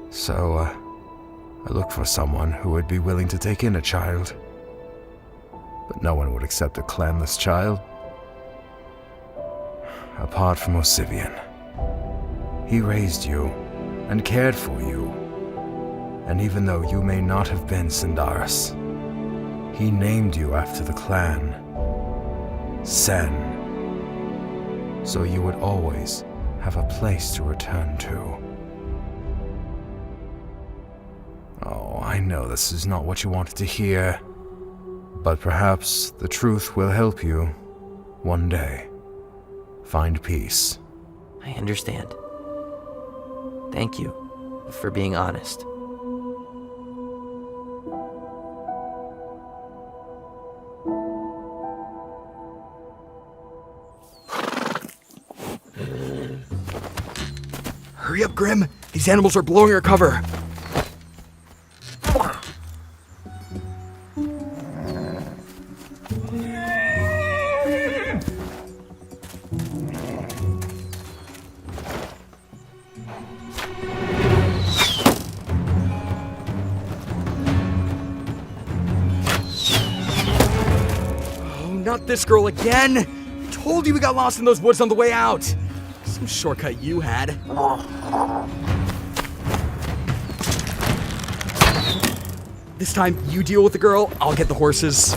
so I looked for someone who would be willing to take in a child. But no one would accept a clanless child. Apart from Osivian. He raised you and cared for you. And even though you may not have been Sindaris, he named you after the clan, Sen. So you would always have a place to return to. Oh, I know this is not what you wanted to hear, but perhaps the truth will help you, one day, find peace. I understand. Thank you for being honest. Hurry up, Grim! These animals are blowing our cover! not this girl again! Told you we got lost in those woods on the way out! Some shortcut you had. This time, you deal with the girl, I'll get the horses.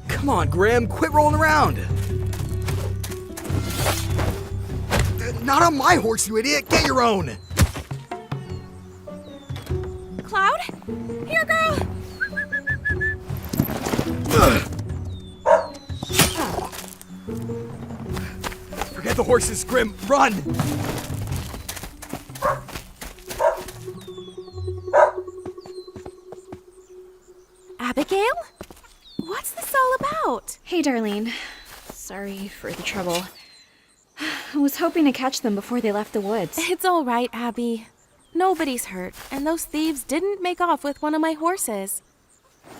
Come on, Grim, quit rolling around! Not on my horse, you idiot! Get your own! Cloud? Here, girl! Forget the horses, Grim! Run! Abigail? What's this all about? Hey, Darlene. Sorry for the trouble. I was hoping to catch them before they left the woods. It's all right, Abby. Nobody's hurt, and those thieves didn't make off with one of my horses.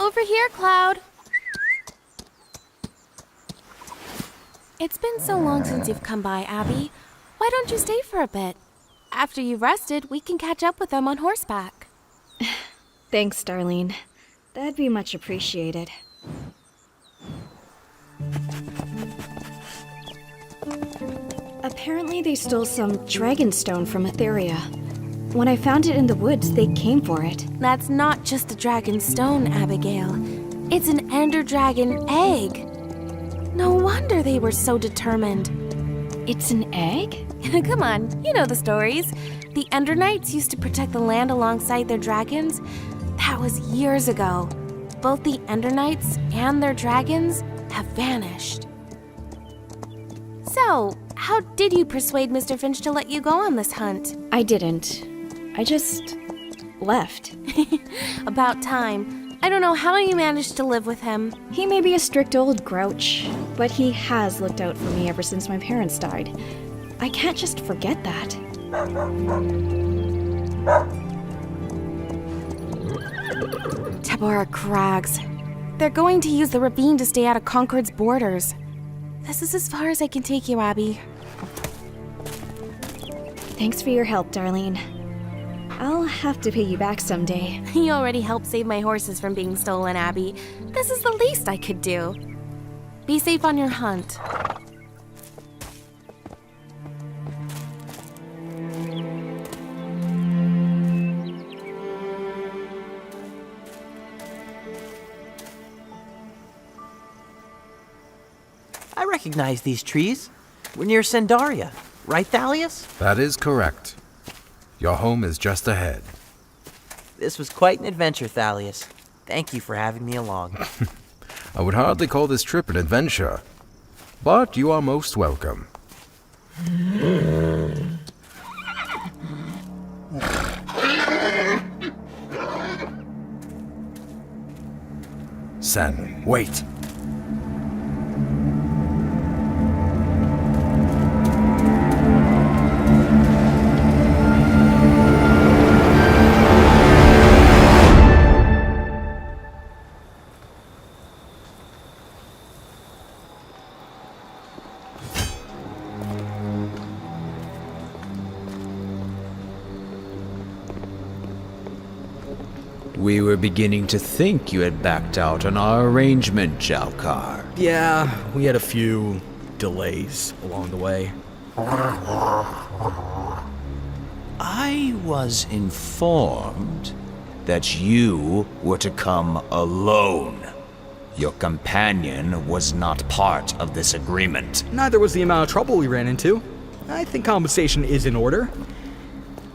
Over here, Cloud. It's been so long since you've come by, Abby. Why don't you stay for a bit? After you've rested, we can catch up with them on horseback. Thanks, Darlene. That'd be much appreciated. Apparently they stole some dragonstone from Etheria. When I found it in the woods, they came for it. That's not just a dragon stone, Abigail. It's an ender dragon egg. No wonder they were so determined. It's an egg? Come on, you know the stories. The Ender Knights used to protect the land alongside their dragons. That was years ago. Both the Ender Knights and their dragons have vanished. So, how did you persuade Mr. Finch to let you go on this hunt? I didn't. I just left. About time. I don't know how you managed to live with him. He may be a strict old grouch, but he has looked out for me ever since my parents died. I can't just forget that. Tabora Crags. They're going to use the ravine to stay out of Concord's borders. This is as far as I can take you, Abby. Thanks for your help, Darlene. I'll have to pay you back someday. You already helped save my horses from being stolen, Abby. This is the least I could do. Be safe on your hunt. I recognize these trees. We're near Sendaria, right, Thalius? That is correct. Your home is just ahead. This was quite an adventure, Thalius. Thank you for having me along. I would hardly call this trip an adventure, but you are most welcome. Sen, wait. We were beginning to think you had backed out on our arrangement, Jalkar. Yeah, we had a few delays along the way. I was informed that you were to come alone. Your companion was not part of this agreement. Neither was the amount of trouble we ran into. I think compensation is in order.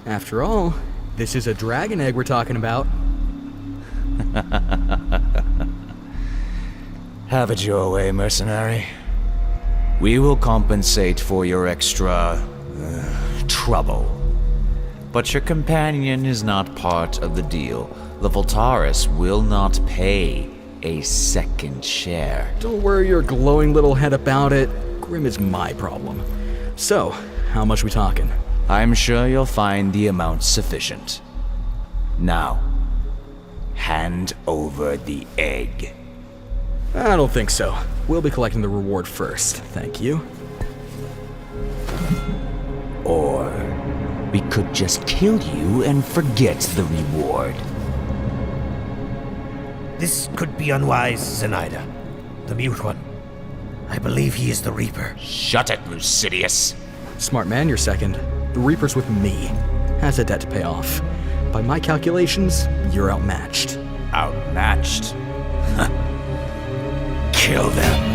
After all, this is a dragon egg we're talking about. Have it your way, mercenary. We will compensate for your extra trouble. But your companion is not part of the deal. The Voltaris will not pay a second share. Don't worry your glowing little head about it. Grim is my problem. So, how much we talking? I'm sure you'll find the amount sufficient. Now, hand over the egg. I don't think so. We'll be collecting the reward first, thank you. Or we could just kill you and forget the reward. This could be unwise, Zenaida. The Mute One. I believe he is the Reaper. Shut it, Lucidius. Smart man, you're second. The Reaper's with me. Has a debt to pay off. By my calculations, you're outmatched. Outmatched? Kill them.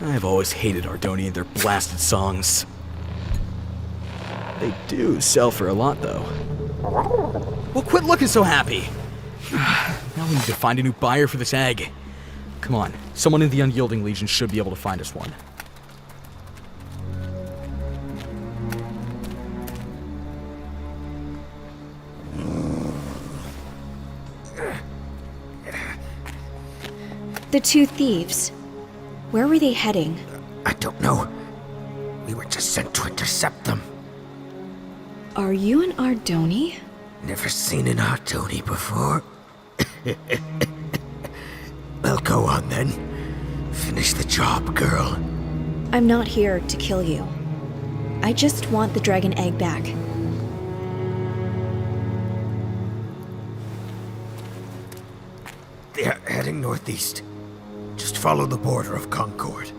I've always hated Ardonia and their blasted songs. They do sell for a lot, though. Well, quit looking so happy! Now we need to find a new buyer for this egg. Come on, someone in the Unyielding Legion should be able to find us one. The two thieves. Where were they heading? I don't know. We were just sent to intercept them. Are you an Ardoni? Never seen an Ardoni before. Well, go on then. Finish the job, girl. I'm not here to kill you. I just want the dragon egg back. They're heading northeast. Just follow the border of Concord.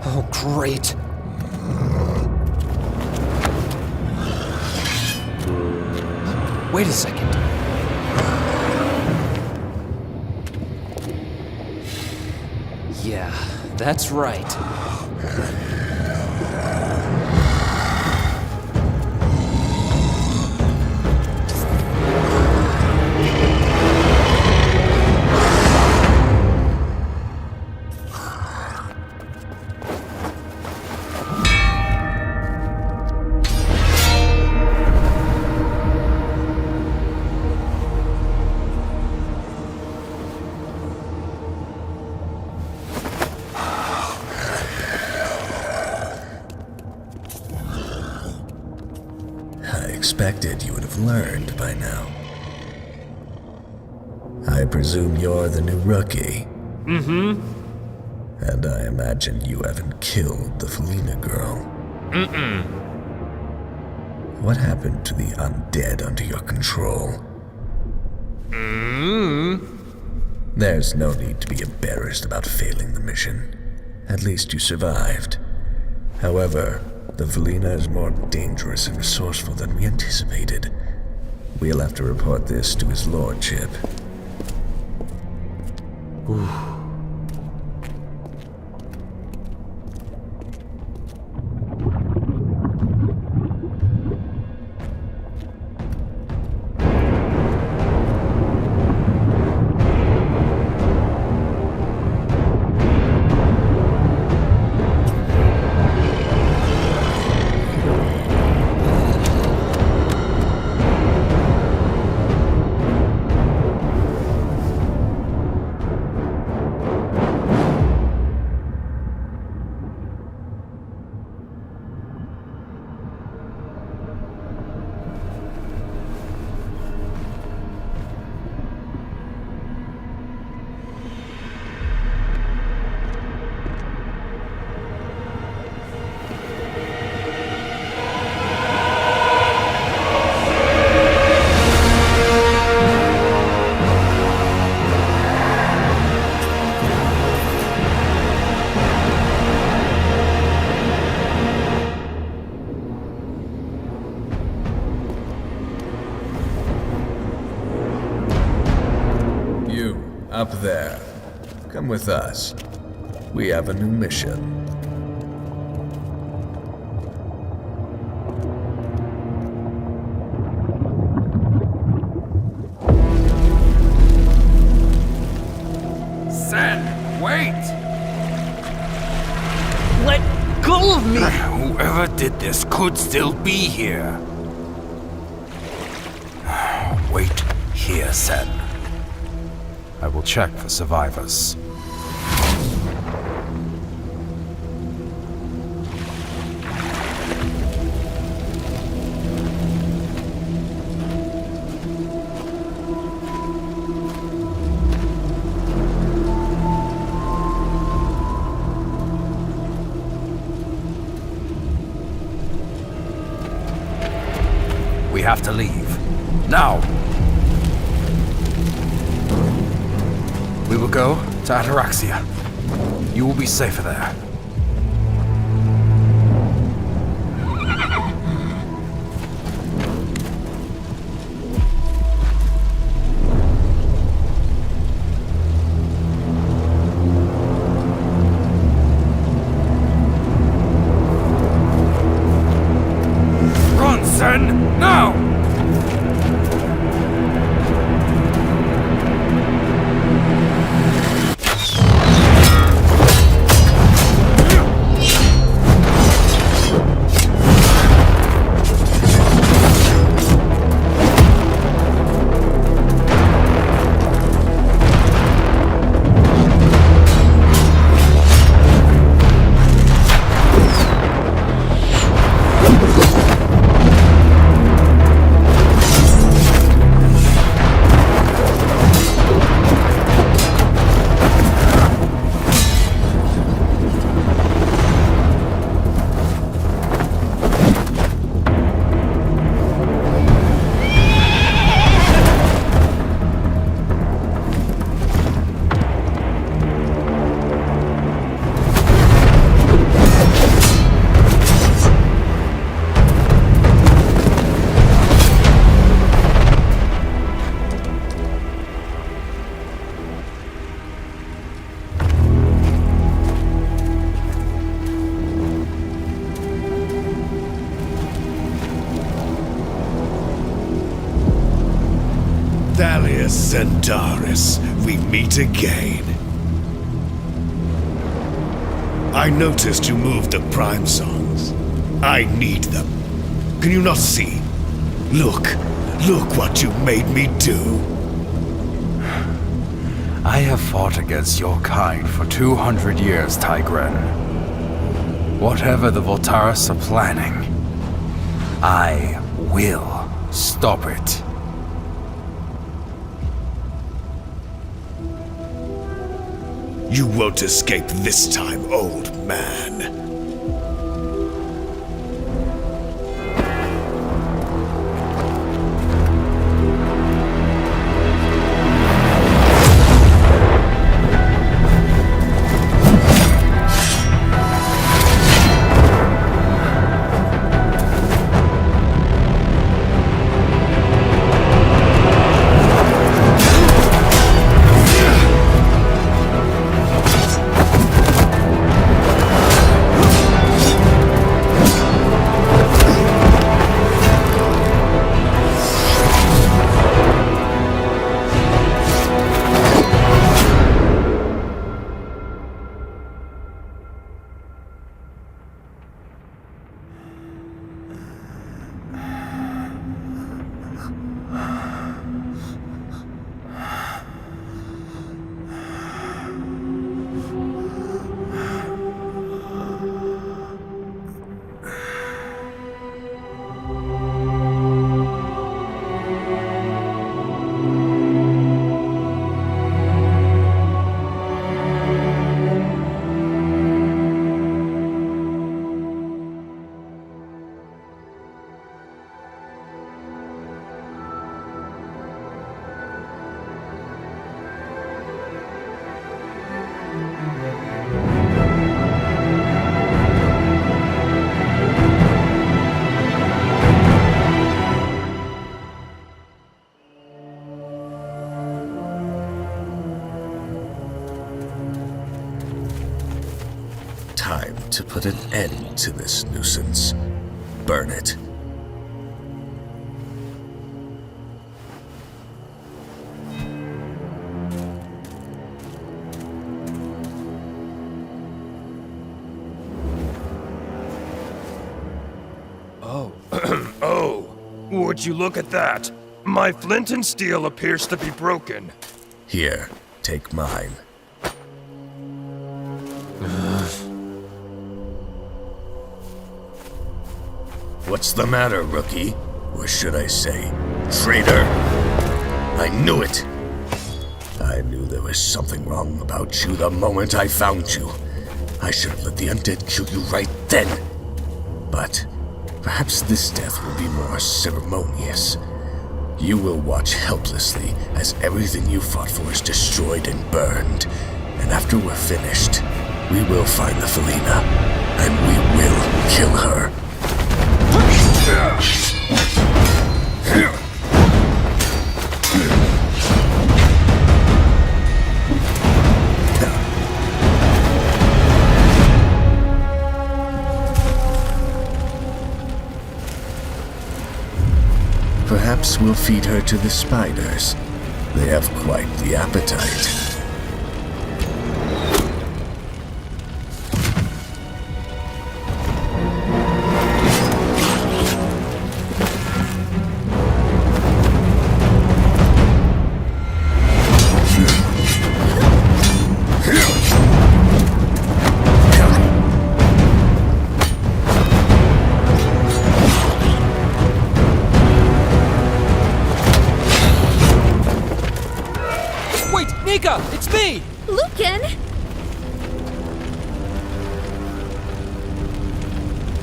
Oh, great. Wait a second. Yeah, that's right. Expected you would have learned by now. I presume you're the new rookie. Mm-hmm. And I imagine you haven't killed the Felina girl. Mm-mm. What happened to the undead under your control? There's no need to be embarrassed about failing the mission. At least you survived. However, the Felina is more dangerous and resourceful than we anticipated. We'll have to report this to his lordship. Ooh, Up there. Come with us. We have a new mission. Sen, wait! Let go of me! Whoever did this could still be here. Wait here, Sen. I will check for survivors. We have to leave. Now! We will go to Ataraxia. You will be safer there. Run, Sen! Now! Thalius Voltaris, we meet again. I noticed you moved the Prime Songs. I need them. Can you not see? Look what you made me do. I have fought against your kind for 200 years, Tigran. Whatever the Voltaris are planning, I will stop it. You won't escape this time, old man. time to put an end to this nuisance. Burn it. Oh, would you look at that? My flint and steel appears to be broken. Here, take mine. What's the matter, rookie? Or should I say, traitor? I knew it! I knew there was something wrong about you the moment I found you. I should have let the undead kill you right then. But perhaps this death will be more ceremonious. You will watch helplessly as everything you fought for is destroyed and burned. And after we're finished, we will find the Felina, and we will kill her. Perhaps we'll feed her to the spiders. They have quite the appetite. Nika, it's me! Lucan!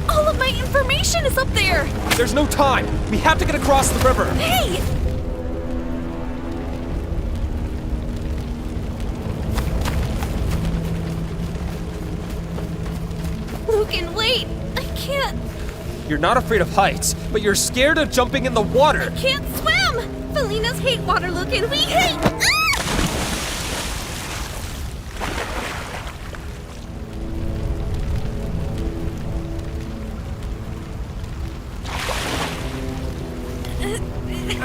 All of my information is up there! There's no time! We have to get across the river! Hey! Lucan, wait! I can't! You're not afraid of heights, but you're scared of jumping in the water! I can't swim! Felinas hate water, Lucan! We hate...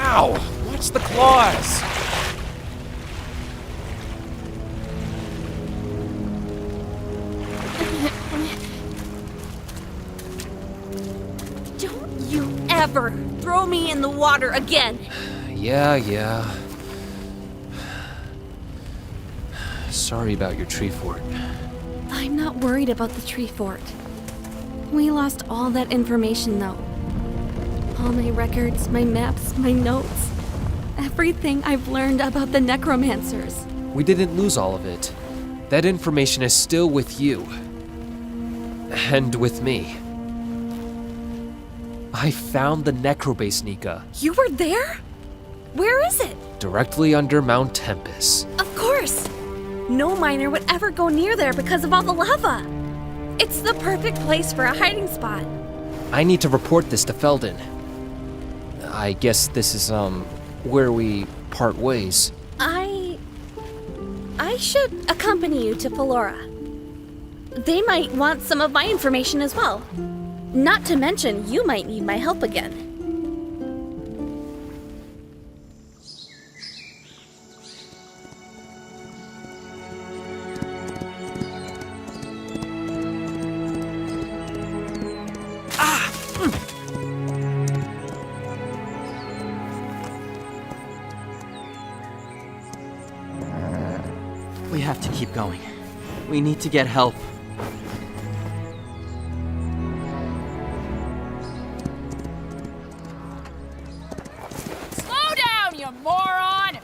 Ow! Watch the claws! Don't you ever throw me in the water again! Yeah. Sorry about your tree fort. I'm not worried about the tree fort. We lost all that information, though. All my records, my maps, my notes. Everything I've learned about the necromancers. We didn't lose all of it. That information is still with you. And with me. I found the necrobase, Nika. You were there? Where is it? Directly under Mount Tempest. Of course! No miner would ever go near there because of all the lava. It's the perfect place for a hiding spot. I need to report this to Feldon. I guess this is, where we part ways. I should accompany you to Pelora. They might want some of my information as well. Not to mention, you might need my help again. We have to keep going. We need to get help. Slow down, you moron!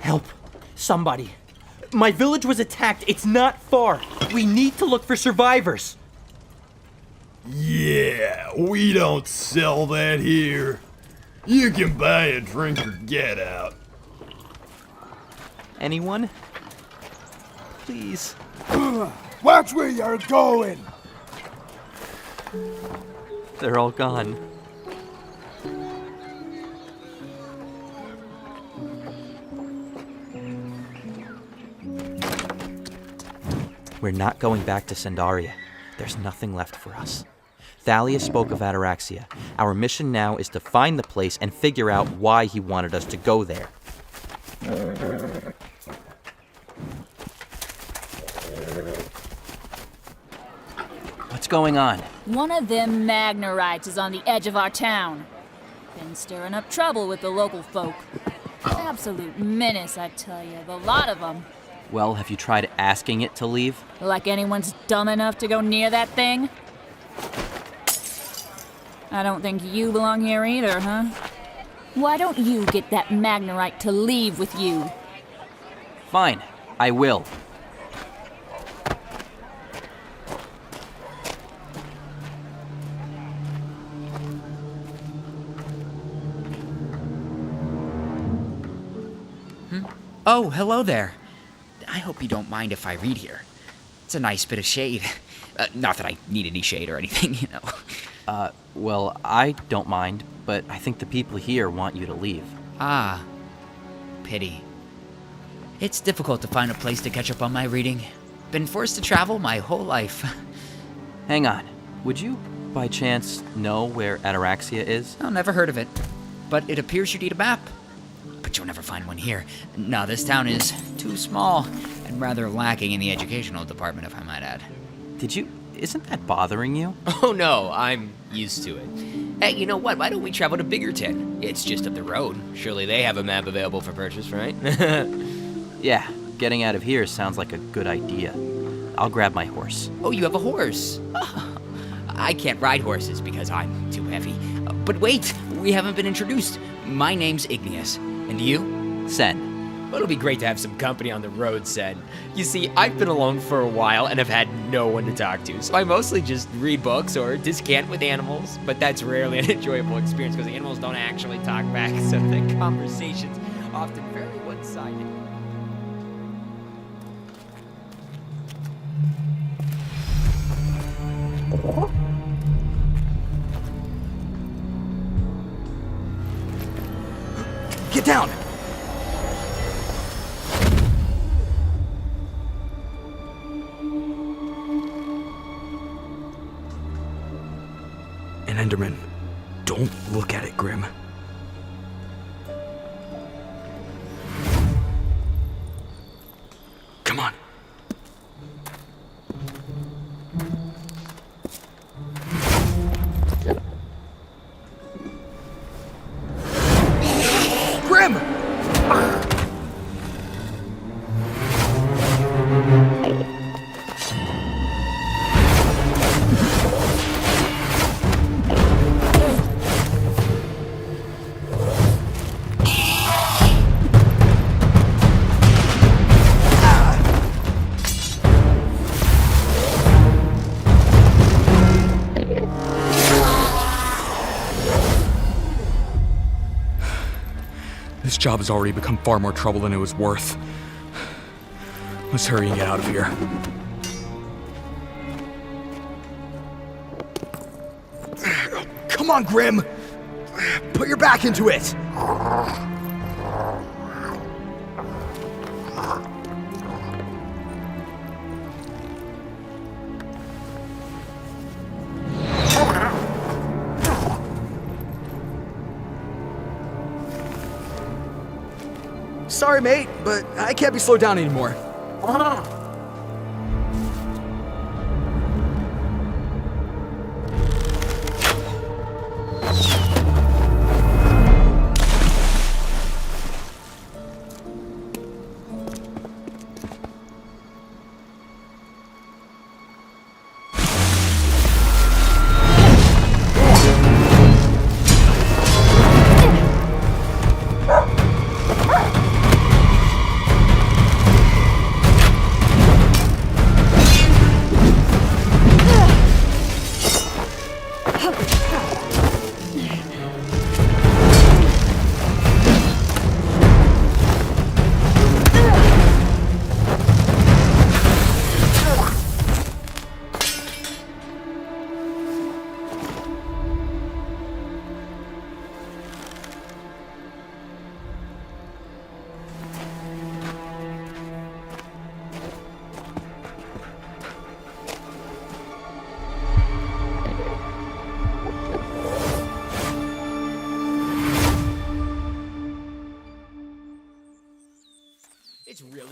Help. Somebody. My village was attacked. It's not far. We need to look for survivors. Yeah, we don't sell that here. You can buy a drink or get out. Anyone? Please. Watch where you're going! They're all gone. We're not going back to Sandaria. There's nothing left for us. Thalius spoke of Ataraxia. Our mission now is to find the place and figure out why he wanted us to go there. What's going on? One of them Magnarites is on the edge of our town. Been stirring up trouble with the local folk. Absolute menace, I tell you. The lot of them. Well, have you tried asking it to leave? Like anyone's dumb enough to go near that thing? I don't think you belong here either, huh? Why don't you get that Magnarite to leave with you? Fine, I will. Oh, hello there. I hope you don't mind if I read here. It's a nice bit of shade. Not that I need any shade or anything, you know. Well, I don't mind, but I think the people here want you to leave. Ah, pity. It's difficult to find a place to catch up on my reading. Been forced to travel my whole life. Hang on. Would you, by chance, know where Ataraxia is? Oh, never heard of it. But it appears you need a map. But you'll never find one here. No, this town is too small and rather lacking in the educational department, if I might add. Isn't that bothering you? Oh no, I'm used to it. Hey, you know what? Why don't we travel to Biggerton? It's just up the road. Surely they have a map available for purchase, right? Yeah, getting out of here sounds like a good idea. I'll grab my horse. Oh, you have a horse? I can't ride horses because I'm too heavy. But wait, we haven't been introduced. My name's Igneous. And you? Sen. Well, it'll be great to have some company on the road, Sen. You see, I've been alone for a while and have had no one to talk to, so I mostly just read books or descant with animals, but that's rarely an enjoyable experience because the animals don't actually talk back, so the conversation's often very one-sided. Get down! An Enderman. Don't look at it, Grim. Come on. Grim! This job has already become far more trouble than it was worth. Let's hurry and get out of here. Come on, Grim! Put your back into it! Sorry, mate, but I can't be slowed down anymore.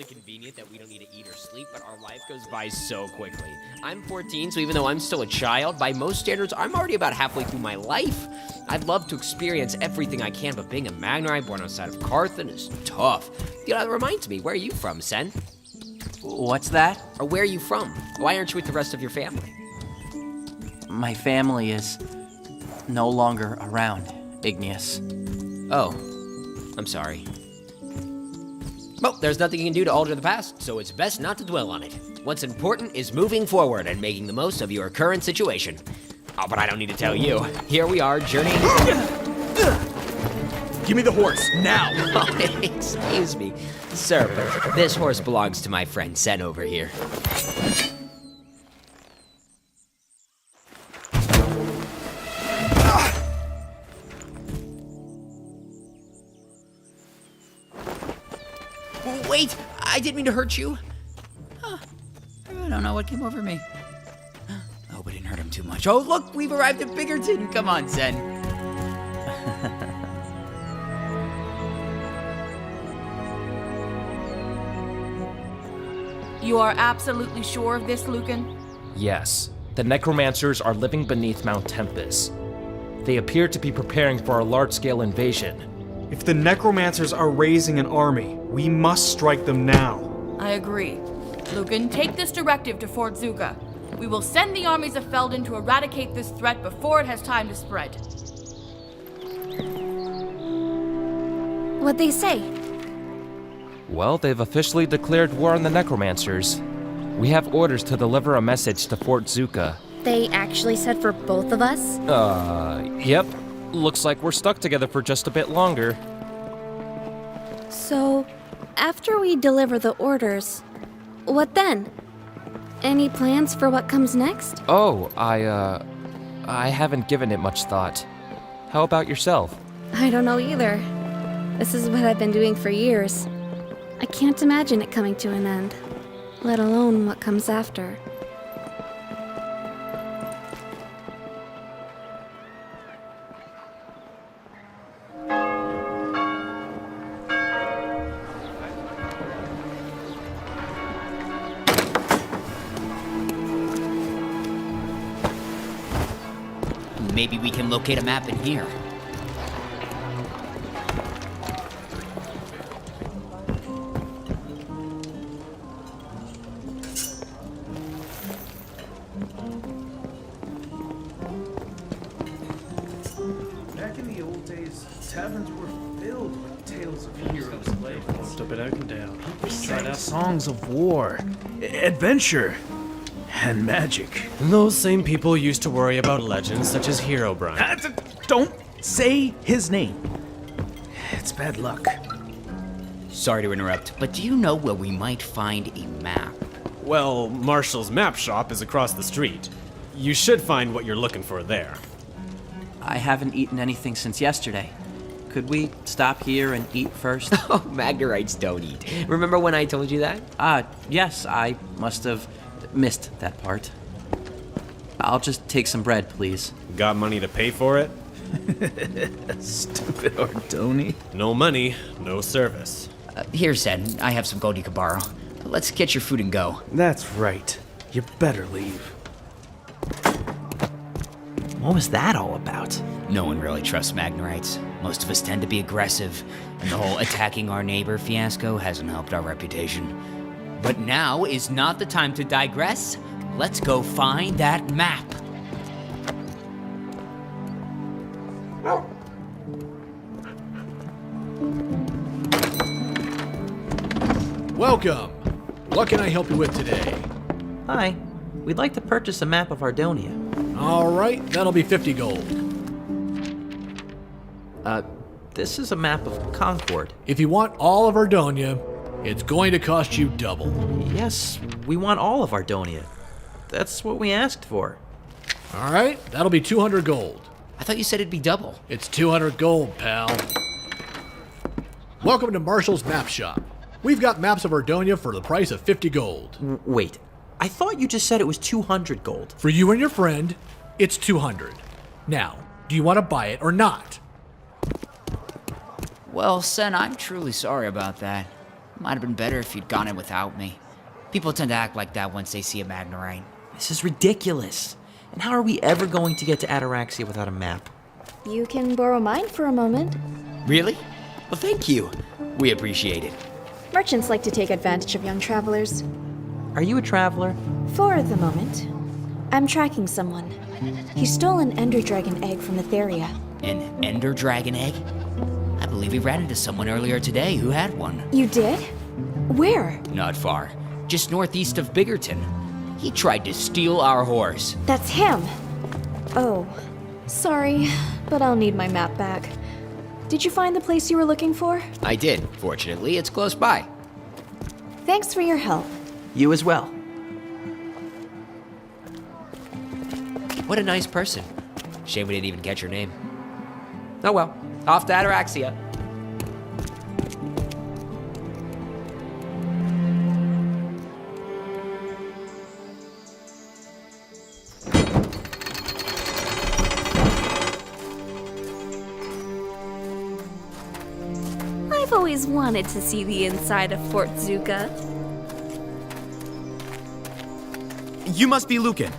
convenient that we don't need to eat or sleep, but our life goes by so quickly. I'm 14, so even though I'm still a child, by most standards, I'm already about halfway through my life. I'd love to experience everything I can, but being a Magnerite born outside of Carthon is tough. You know, that reminds me, where are you from, Sen? What's that? Or where are you from? Why aren't you with the rest of your family? My family is no longer around, Igneous. Oh, I'm sorry. Well, there's nothing you can do to alter the past, so it's best not to dwell on it. What's important is moving forward and making the most of your current situation. Oh, but I don't need to tell you. Here we are, journeying... Give me the horse, now! Oh, excuse me. Sir, but this horse belongs to my friend Sen over here. Wait! I didn't mean to hurt you. I don't know what came over me. I hope I didn't hurt him too much. Oh, look! We've arrived at Biggerton! Come on, Sen. You are absolutely sure of this, Lucan? Yes. The necromancers are living beneath Mount Tempest. They appear to be preparing for a large-scale invasion. If the necromancers are raising an army, we must strike them now. I agree. Lucan, take this directive to Fort Zuka. We will send the armies of Felden to eradicate this threat before it has time to spread. What'd they say? Well, they've officially declared war on the necromancers. We have orders to deliver a message to Fort Zuka. They actually said for both of us? Yep. Looks like we're stuck together for just a bit longer. So, after we deliver the orders, what then? Any plans for what comes next? Oh, I haven't given it much thought. How about yourself? I don't know either. This is what I've been doing for years. I can't imagine it coming to an end, let alone what comes after. Maybe we can locate a map in here. Back in the old days, taverns were filled with tales of heroes walked up and out and down. People sang songs of war, adventure, and magic. Those same people used to worry about legends such as Herobrine. Don't say his name. It's bad luck. Sorry to interrupt, but do you know where we might find a map? Well, Marshall's map shop is across the street. You should find what you're looking for there. I haven't eaten anything since yesterday. Could we stop here and eat first? Oh, Magnerites don't eat. Remember when I told you that? Yes, I must have missed that part. I'll just take some bread, please. Got money to pay for it? Stupid Ardoni. No money, no service. Here, Sen. I have some gold you can borrow. Let's get your food and go. That's right. You better leave. What was that all about? No one really trusts Magnerites. Most of us tend to be aggressive, and the whole attacking our neighbor fiasco hasn't helped our reputation. But now is not the time to digress. Let's go find that map. Welcome. What can I help you with today? Hi. We'd like to purchase a map of Ardonia. All right, that'll be 50 gold. This is a map of Concord. If you want all of Ardonia, it's going to cost you double. Yes, we want all of Ardonia. That's what we asked for. All right, that'll be 200 gold. I thought you said it'd be double. It's 200 gold, pal. Welcome to Marshall's Map Shop. We've got maps of Ardonia for the price of 50 gold. Wait, I thought you just said it was 200 gold. For you and your friend, it's 200. Now, do you want to buy it or not? Well, Sen, I'm truly sorry about that. Might have been better if you'd gone in without me. People tend to act like that once they see a Magnerite. This is ridiculous. And how are we ever going to get to Ataraxia without a map? You can borrow mine for a moment. Really? Well, thank you. We appreciate it. Merchants like to take advantage of young travelers. Are you a traveler? For the moment. I'm tracking someone. He stole an Ender Dragon egg from Etheria. An Ender Dragon egg? I believe we ran into someone earlier today who had one. You did? Where? Not far. Just northeast of Biggerton. He tried to steal our horse. That's him. Oh, sorry, but I'll need my map back. Did you find the place you were looking for? I did. Fortunately, it's close by. Thanks for your help. You as well. What a nice person. Shame we didn't even catch your name. Oh well, off to Ataraxia. I've always wanted to see the inside of Fort Zuka. You must be Lucan.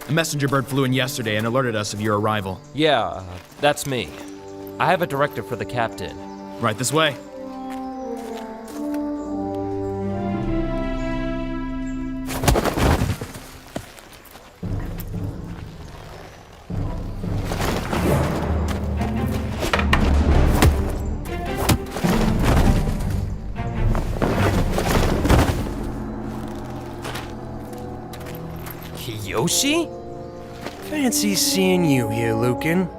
A messenger bird flew in yesterday and alerted us of your arrival. Yeah, that's me. I have a directive for the captain. Right this way. Kiyoshi? Fancy seeing you here, Lucan.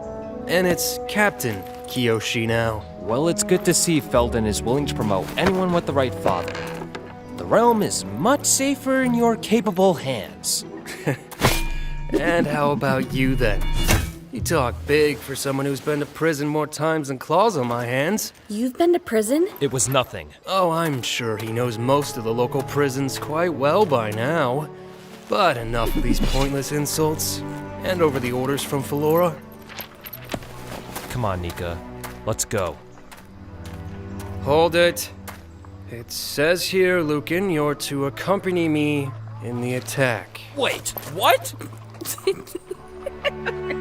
And it's Captain Kiyoshi now. Well, it's good to see Felden is willing to promote anyone with the right father. The realm is much safer in your capable hands. And how about you then? You talk big for someone who's been to prison more times than claws on my hands. You've been to prison? It was nothing. Oh, I'm sure he knows most of the local prisons quite well by now. But enough of these pointless insults. Hand over the orders from Philora. Come on, Nika. Let's go. Hold it. It says here, Lucan, you're to accompany me in the attack. Wait, what?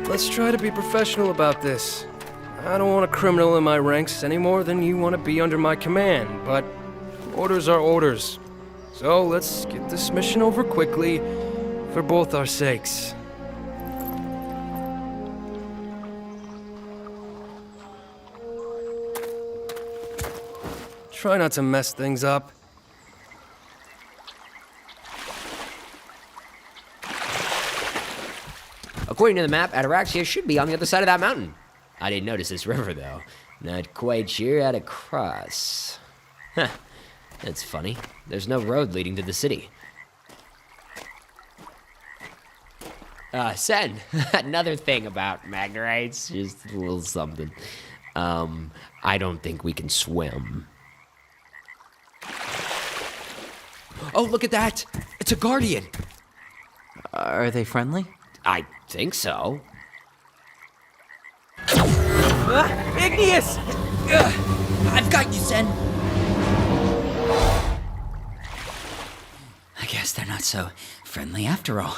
Let's try to be professional about this. I don't want a criminal in my ranks any more than you want to be under my command, but orders are orders. So let's get this mission over quickly for both our sakes. Try not to mess things up. According to the map, Ataraxia should be on the other side of that mountain. I didn't notice this river, though. Not quite sure how to cross. Huh. That's funny. There's no road leading to the city. Sen, another thing about Magnerites, just a little something. I don't think we can swim. Oh, look at that! It's a guardian! Are they friendly? I think so. Igneous! I've got you, Sen. I guess they're not so friendly after all.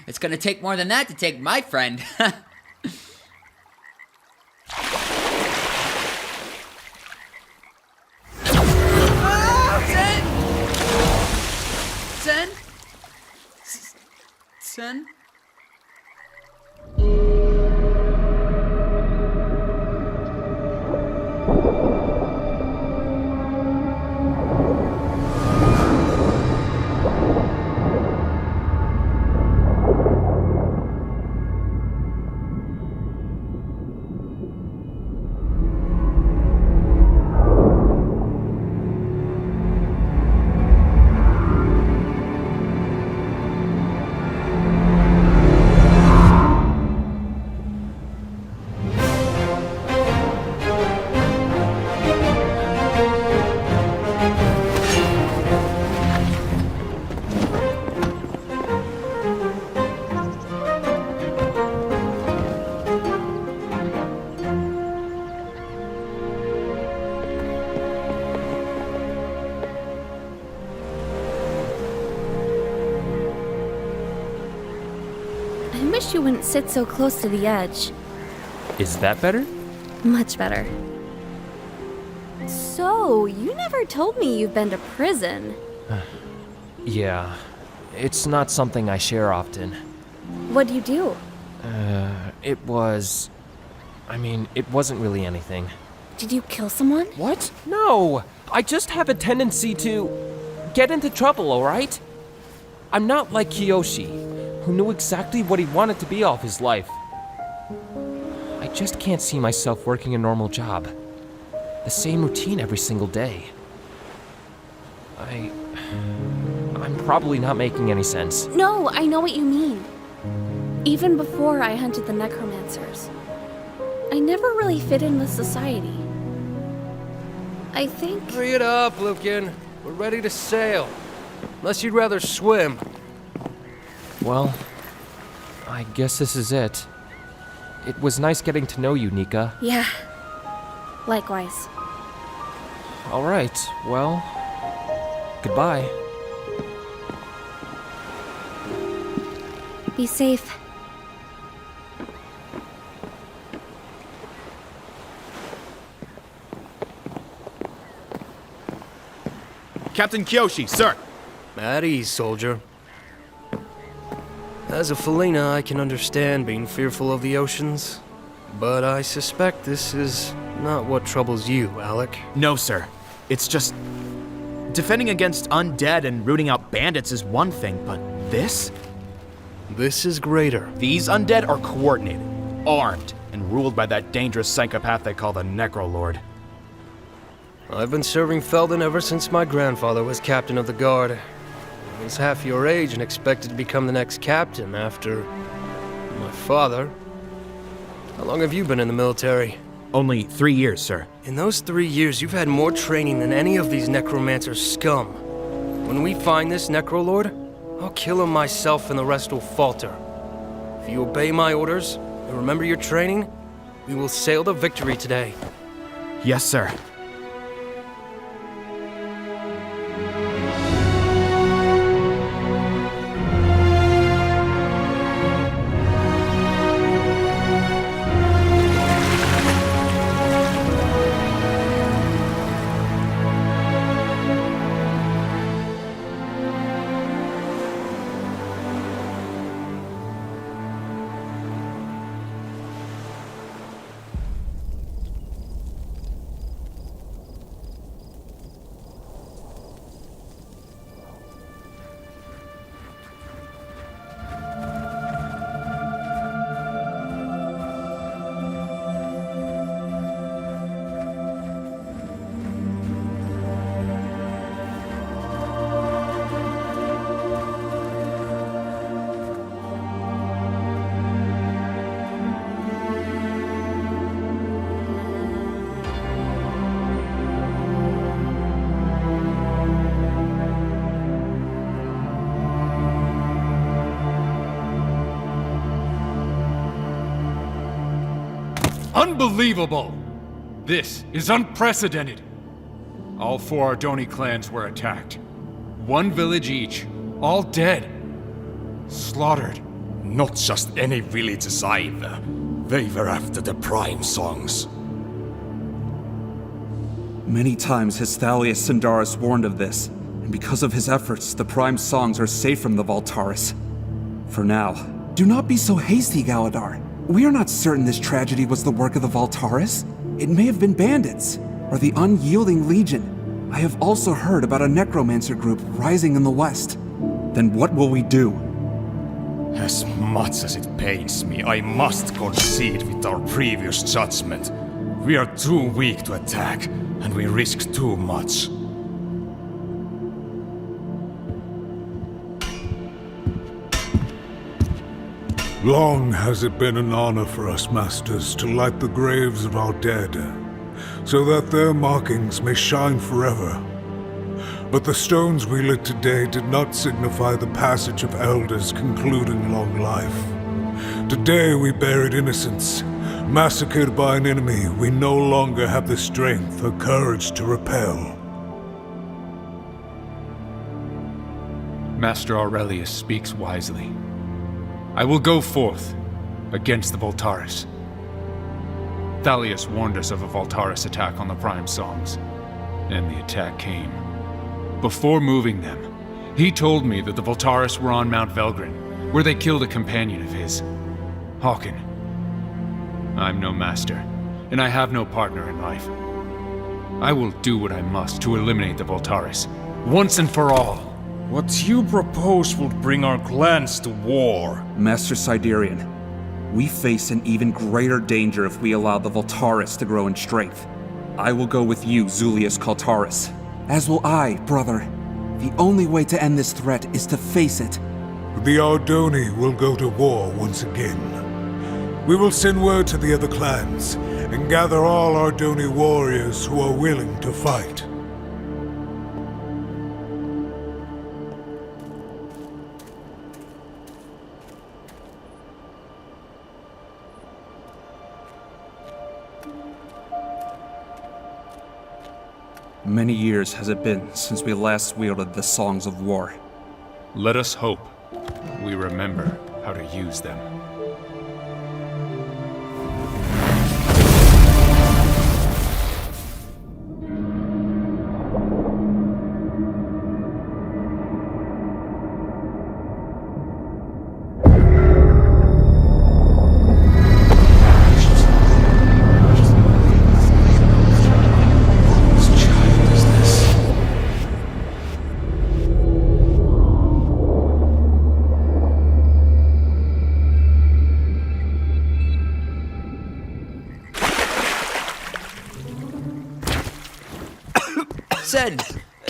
It's gonna take more than that to take my friend. Sen? Sen? wish you wouldn't sit so close to the edge. Is that better? Much better. So, you never told me you've been to prison. Yeah, it's not something I share often. What'd you do? It wasn't really anything. Did you kill someone? What? No! I just have a tendency to get into trouble, alright? I'm not like Kiyoshi, who knew exactly what he wanted to be all of his life. I just can't see myself working a normal job. The same routine every single day. I'm probably not making any sense. No, I know what you mean. Even before I hunted the necromancers, I never really fit in with society. I think... Hurry it up, Lucan. We're ready to sail. Unless you'd rather swim. Well, I guess this is it. It was nice getting to know you, Nika. Yeah. Likewise. All right, well, goodbye. Be safe. Captain Kyoshi, sir. At ease, soldier. As a Felina, I can understand being fearful of the oceans, but I suspect this is not what troubles you, Alec. No, sir. It's just... defending against undead and rooting out bandits is one thing, but this? This is greater. These undead are coordinated, armed, and ruled by that dangerous psychopath they call the Necrolord. I've been serving Felden ever since my grandfather was captain of the guard. I was half your age and expected to become the next captain after my father. How long have you been in the military? Only 3 years, sir. In those 3 years, you've had more training than any of these necromancer scum. When we find this Necrolord, I'll kill him myself and the rest will falter. If you obey my orders and remember your training, we will sail to victory today. Yes, sir. Unbelievable! This is unprecedented! All 4 Ardoni clans were attacked. 1 village each, all dead. Slaughtered. Not just any villages either. They were after the Prime Songs. Many times has Thalius Sindaris warned of this, and because of his efforts, the Prime Songs are safe from the Voltaris. For now. Do not be so hasty, Galadar. We are not certain this tragedy was the work of the Voltaris. It may have been bandits, or the Unyielding Legion. I have also heard about a necromancer group rising in the west. Then what will we do? As much as it pains me, I must concede with our previous judgment. We are too weak to attack, and we risk too much. Long has it been an honor for us, masters, to light the graves of our dead, so that their markings may shine forever. But the stones we lit today did not signify the passage of elders concluding long life. Today we buried innocents, massacred by an enemy we no longer have the strength or courage to repel. Master Aurelius speaks wisely. I will go forth against the Voltaris. Thalius warned us of a Voltaris attack on the Prime Songs, and the attack came. Before moving them, he told me that the Voltaris were on Mount Velgrin, where they killed a companion of his, Hawken. I'm no master, and I have no partner in life. I will do what I must to eliminate the Voltaris, once and for all. What you propose will bring our clans to war. Master Siderian, we face an even greater danger if we allow the Voltaris to grow in strength. I will go with you, Zulius Kaltaris. As will I, brother. The only way to end this threat is to face it. The Ardoni will go to war once again. We will send word to the other clans and gather all Ardoni warriors who are willing to fight. Many years has it been since we last wielded the Songs of War. Let us hope we remember how to use them.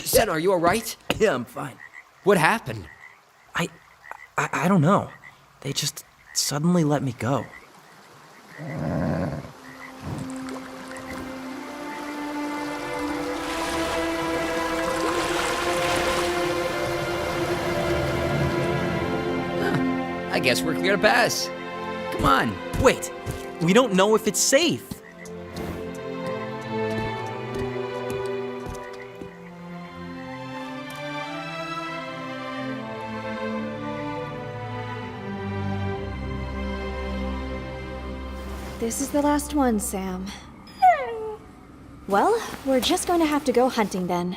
Sen, are you alright? Yeah, I'm fine. What happened? I don't know. They just suddenly let me go. I guess we're clear to pass. Come on. Wait, we don't know if it's safe. This is the last one, Sam. Well, we're just going to have to go hunting then.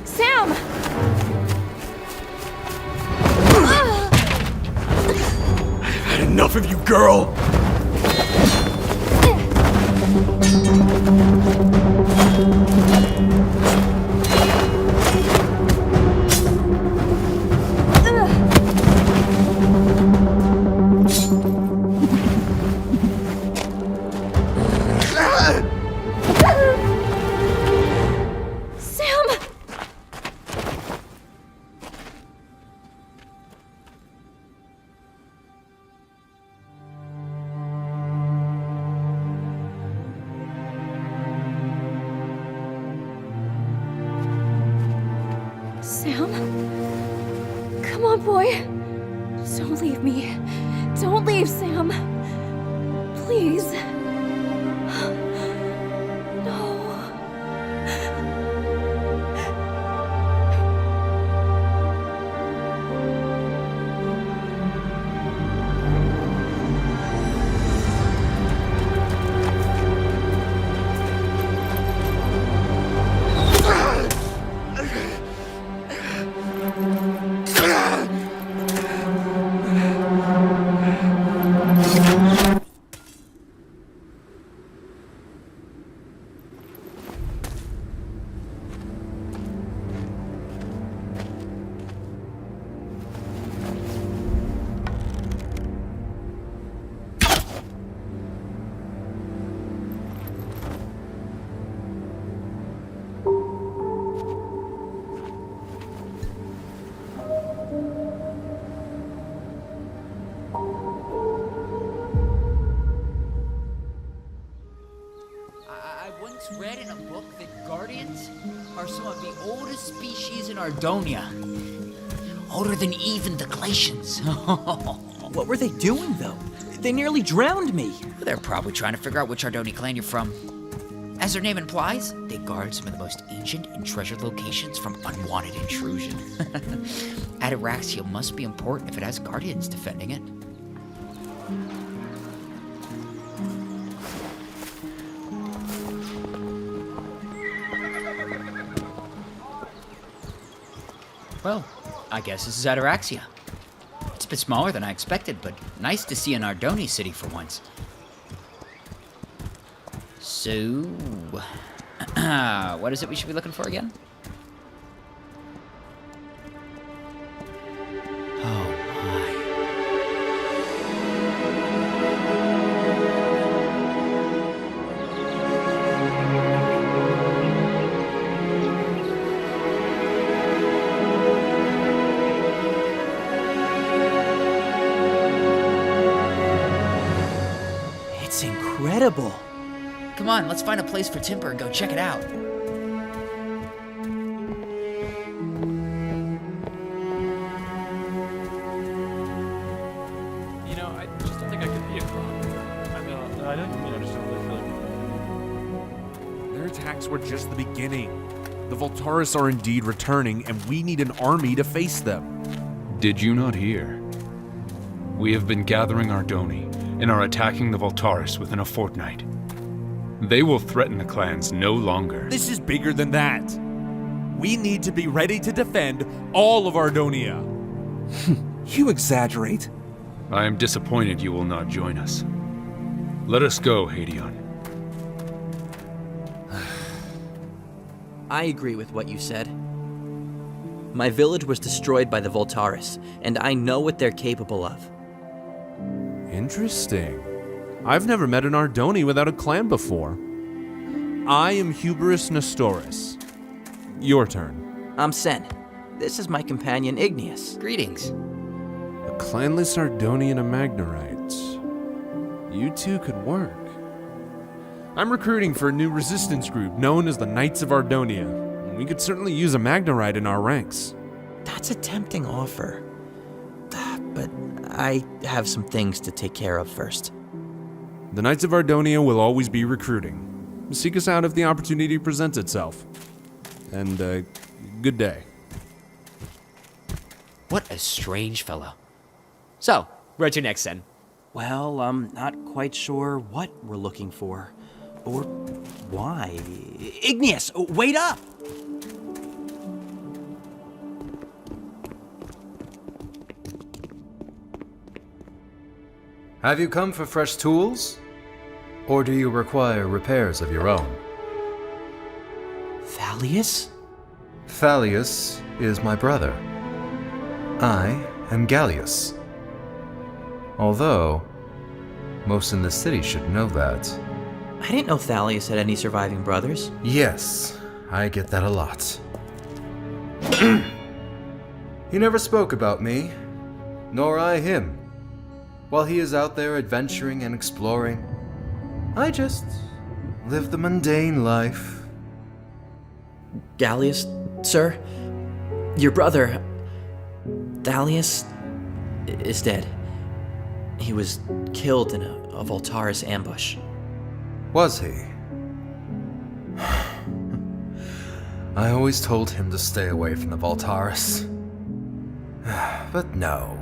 Sam! I've had enough of you, girl! Sam? Come on, boy. Don't leave me. Don't leave, Sam. Please. No. that guardians are some of the oldest species in Ardonia. Older than even the Glacians. What were they doing, though? They nearly drowned me. They're probably trying to figure out which Ardonia clan you're from. As their name implies, they guard some of the most ancient and treasured locations from unwanted intrusion. Ataraxia must be important if it has guardians defending it. Well, I guess this is Ataraxia. It's a bit smaller than I expected, but nice to see an Ardonia city for once. So, what is it we should be looking for again? Oh It's incredible. Come on, let's find a place for Timber and go check it out. You know, I just don't think I could be a crop. I don't mean I just don't really feel like. Their attacks were just the beginning. The Voltaris are indeed returning, and we need an army to face them. Did you not hear? We have been gathering Ardoni and are attacking the Voltaris within a fortnight. They will threaten the clans no longer. This is bigger than that. We need to be ready to defend all of Ardonia. You exaggerate. I am disappointed you will not join us. Let us go, Hadion. I agree with what you said. My village was destroyed by the Voltaris, and I know what they're capable of. Interesting. I've never met an Ardoni without a clan before. I am Hubris Nestoris. Your turn. I'm Sen. This is my companion Igneous. Greetings. A clanless Ardoni and a Magnerite. You two could work. I'm recruiting for a new resistance group known as the Knights of Ardonia. We could certainly use a Magnerite in our ranks. That's a tempting offer. But I have some things to take care of first. The Knights of Ardonia will always be recruiting. Seek us out if the opportunity presents itself. And, good day. What a strange fellow. So, where to next, Sen? Well, I'm not quite sure what we're looking for. Or why. Igneous, wait up! Have you come for fresh tools? Or do you require repairs of your own? Thalius? Thalius is my brother. I am Gallius. Although, most in the city should know that. I didn't know Thalius had any surviving brothers. Yes, I get that a lot. He never spoke about me, nor I him. While he is out there adventuring and exploring, I just live the mundane life. Gallius, sir, your brother, Thalius, is dead. He was killed in a Voltaris ambush. Was he? I always told him to stay away from the Voltaris. But no.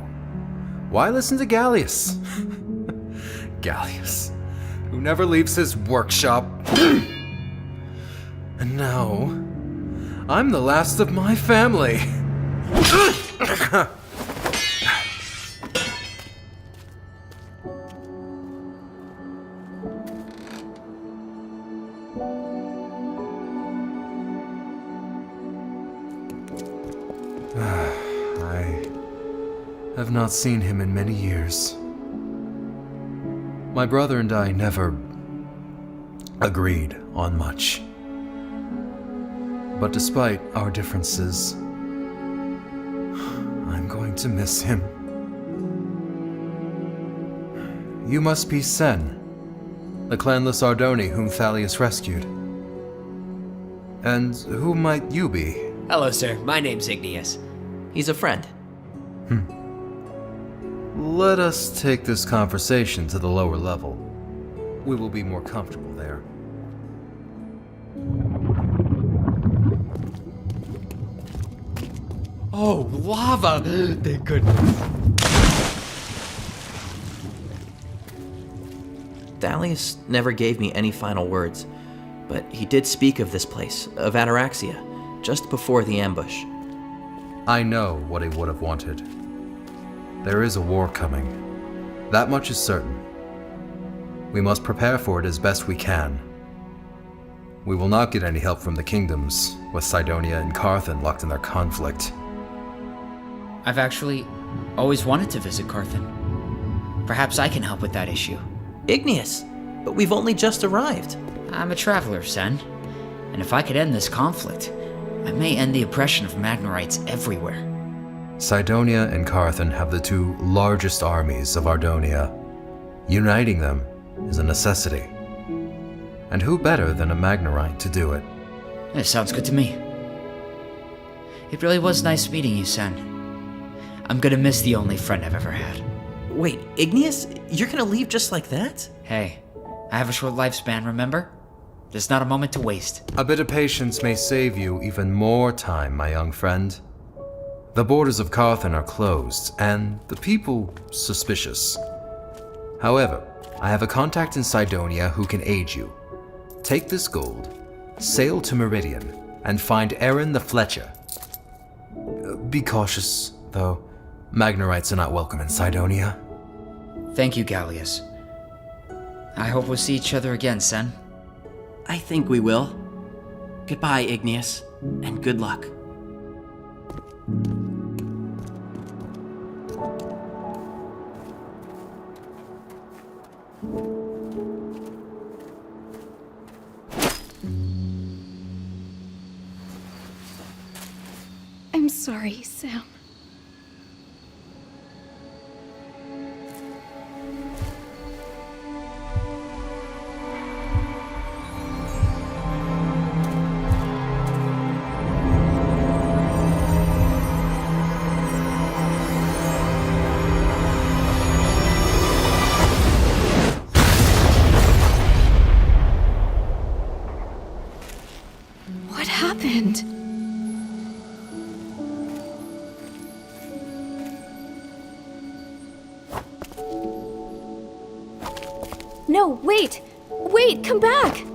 Why listen to Gallius? Gallius, who never leaves his workshop. And now, I'm the last of my family. I have not seen him in many years. My brother and I never agreed on much. But despite our differences, I'm going to miss him. You must be Sen, the clanless Ardoni whom Thalius rescued. And who might you be? Hello, sir. My name's Igneous. He's a friend. Let us take this conversation to the lower level. We will be more comfortable there. Oh, lava! Thank goodness. Thalius never gave me any final words, but he did speak of this place, of Ataraxia, just before the ambush. I know what he would have wanted. There is a war coming. That much is certain. We must prepare for it as best we can. We will not get any help from the kingdoms, with Cydonia and Carthan locked in their conflict. I've actually always wanted to visit Carthan. Perhaps I can help with that issue. Igneous, but we've only just arrived. I'm a traveler, Sen. And if I could end this conflict, I may end the oppression of Magnorites everywhere. Cydonia and Carthan have the two largest armies of Ardonia. Uniting them is a necessity. And who better than a Magnorite to do it? It sounds good to me. It really was nice meeting you, Sen. I'm gonna miss the only friend I've ever had. Wait, Igneous? You're gonna leave just like that? Hey, I have a short lifespan, remember? There's not a moment to waste. A bit of patience may save you even more time, my young friend. The borders of Carthan are closed, and the people suspicious. However, I have a contact in Cydonia who can aid you. Take this gold, sail to Meridian, and find Aaron the Fletcher. Be cautious, though. Magnorites are not welcome in Cydonia. Thank you, Gallius. I hope we'll see each other again, Sen. I think we will. Goodbye, Igneous, and good luck. I'm sorry, Sam. What happened? No, wait! Wait, come back!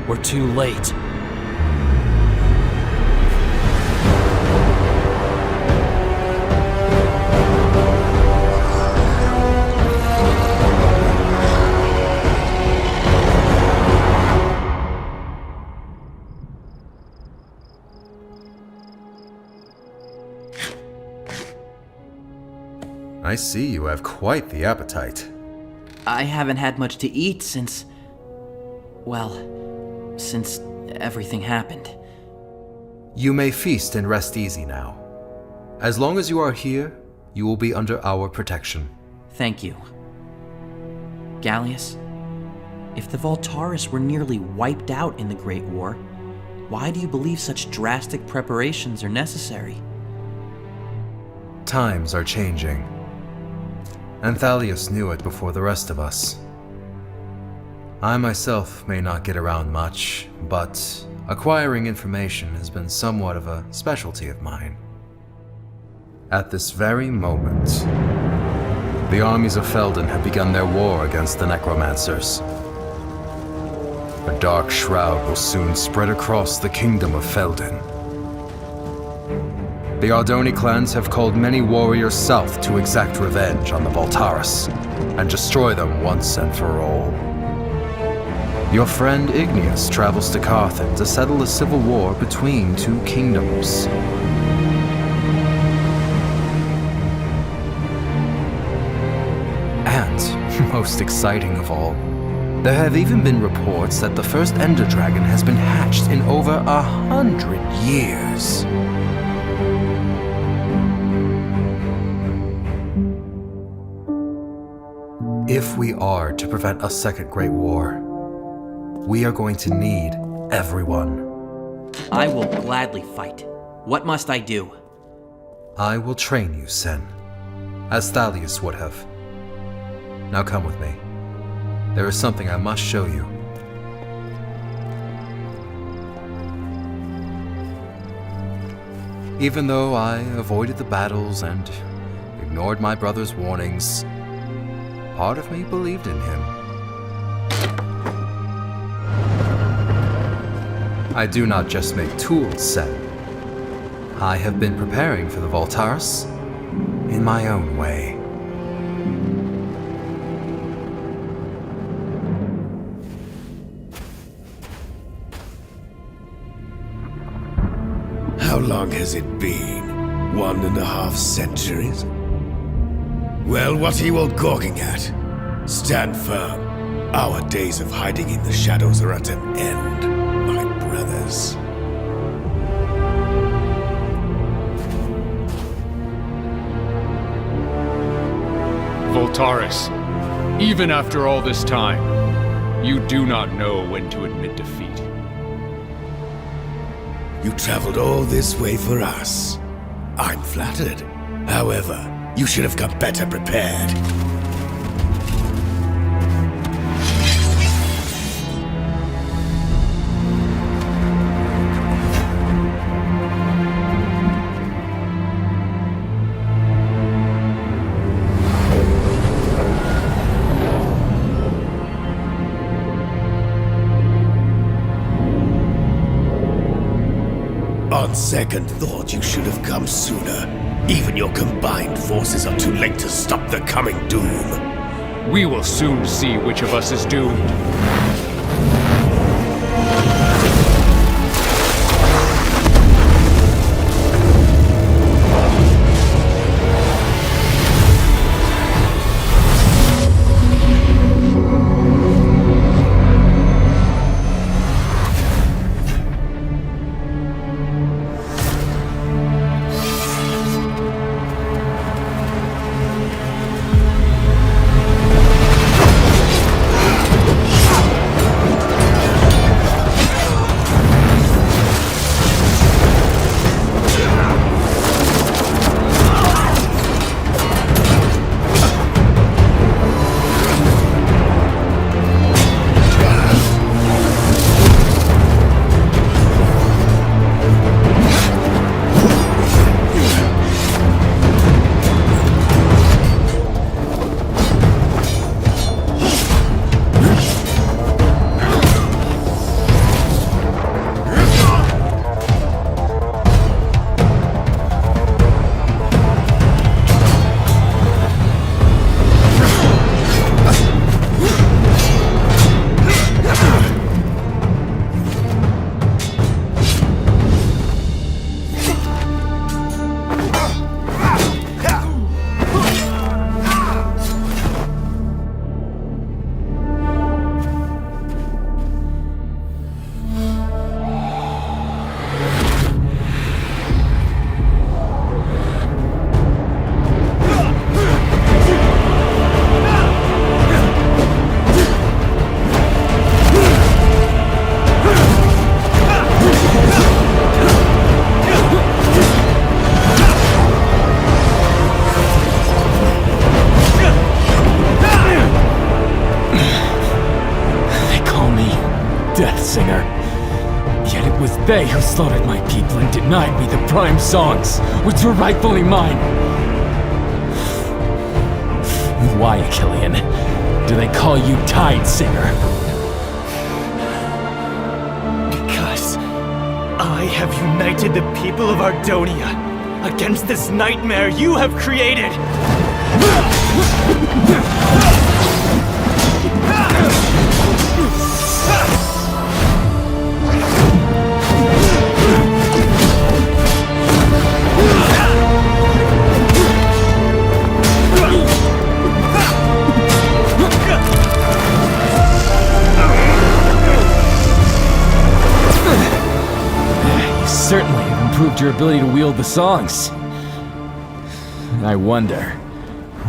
We're too late. I see you have quite the appetite. I haven't had much to eat since... well, since everything happened. You may feast and rest easy now. As long as you are here, you will be under our protection. Thank you. Gallius, If the Voltaris were nearly wiped out in the Great War, why do you believe such drastic preparations are necessary? Times are changing. And Thalius knew it before the rest of us. I myself may not get around much, but acquiring information has been somewhat of a specialty of mine. At this very moment, the armies of Felden have begun their war against the necromancers. A dark shroud will soon spread across the kingdom of Felden. The Ardonia clans have called many warriors south to exact revenge on the Voltaris and destroy them once and for all. Your friend Igneous travels to Carthon to settle a civil war between two kingdoms. And, most exciting of all, there have even been reports that the first Ender Dragon has been hatched in over 100 years. If we are to prevent a second Great War, we are going to need everyone. I will gladly fight. What must I do? I will train you, Sen, as Thalius would have. Now come with me. There is something I must show you. Even though I avoided the battles and ignored my brother's warnings, part of me believed in him. I do not just make tools, Sen. I have been preparing for the Voltaris in my own way. How long has it been? 1.5 centuries? Well, what are you all gawking at? Stand firm. Our days of hiding in the shadows are at an end, my brothers. Voltaris, even after all this time, you do not know when to admit defeat. You traveled all this way for us. I'm flattered. However, you should have come better prepared. On second thought, you should have come sooner. Even your combined forces are too late to stop the coming doom. We will soon see which of us is doomed. death singer. Yet it was they who slaughtered my people and denied me the prime songs, which were rightfully mine. Why, Killian, do they call you Tide Singer? Because I have united the people of Ardonia against this nightmare you have created! Certainly have improved your ability to wield the songs. I wonder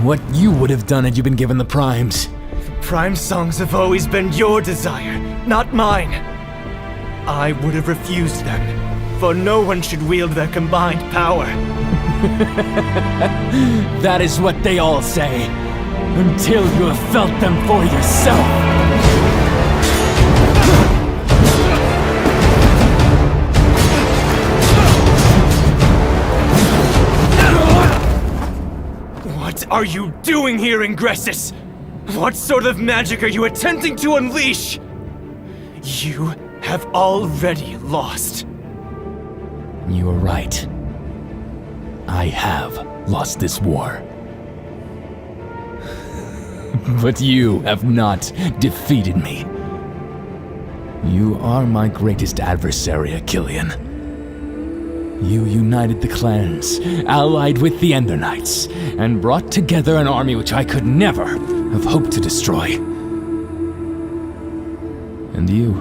what you would have done had you been given the primes. The prime songs have always been your desire, not mine. I would have refused them, for no one should wield their combined power. That is what they all say, until you have felt them for yourself. What are you doing here, Ingressus? What sort of magic are you attempting to unleash? You have already lost. You are right. I have lost this war. But you have not defeated me. You are my greatest adversary, Achillean. You united the clans, allied with the Ender Knights, and brought together an army which I could never have hoped to destroy. And you,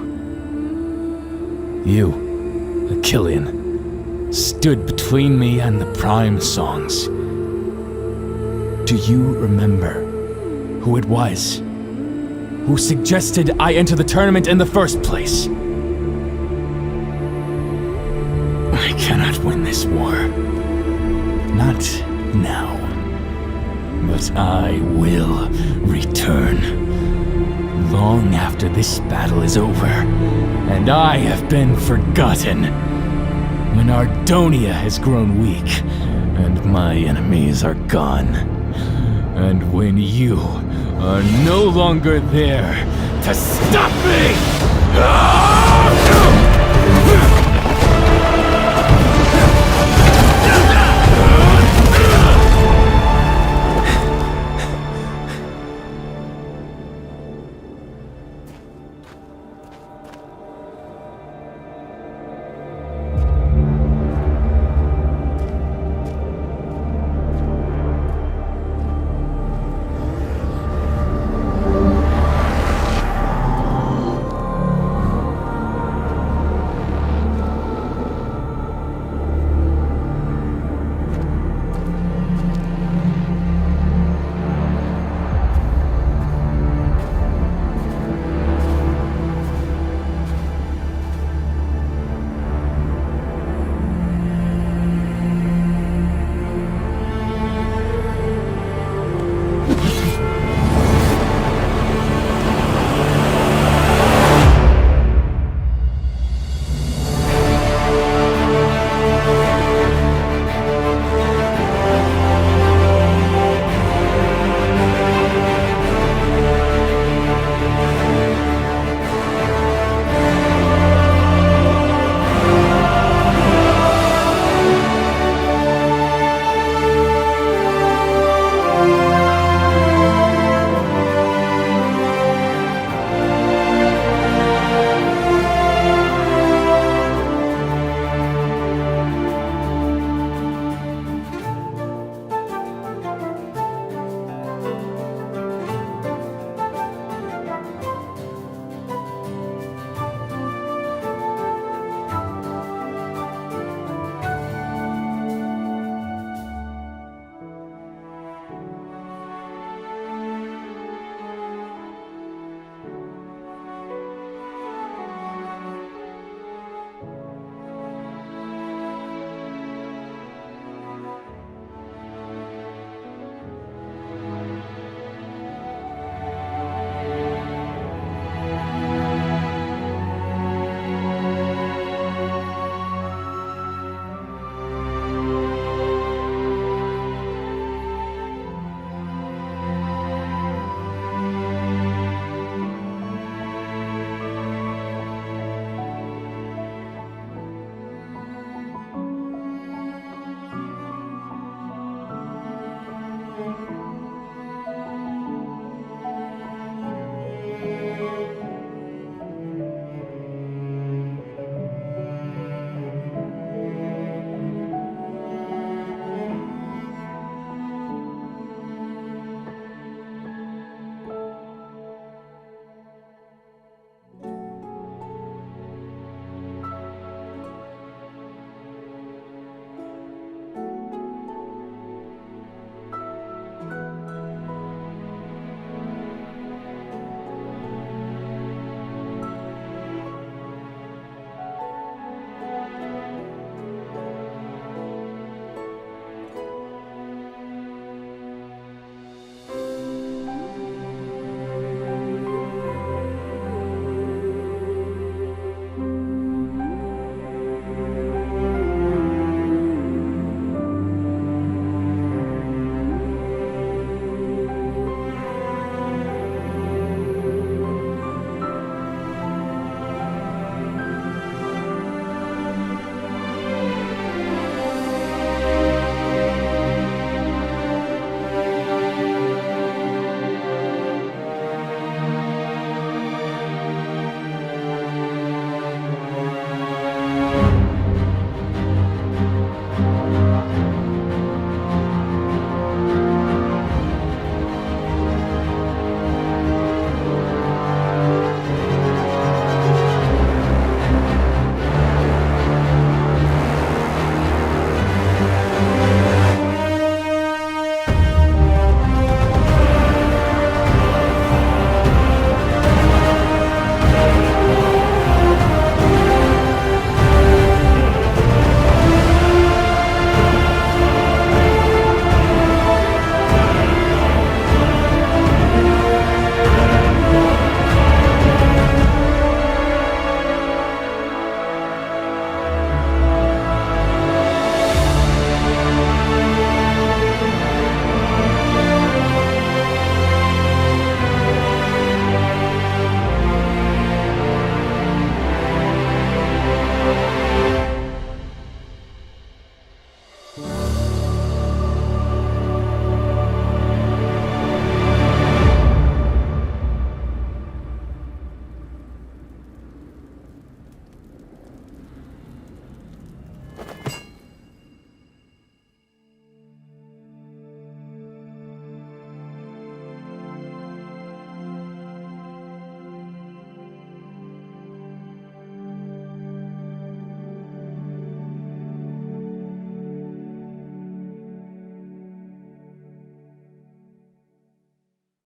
Achillean, stood between me and the prime songs. Do you remember who it was who suggested I enter the tournament in the first place? I cannot win this war. Not now. But I will return. Long after this battle is over, and I have been forgotten. When Ardonia has grown weak, and my enemies are gone. And when you are no longer there to stop me!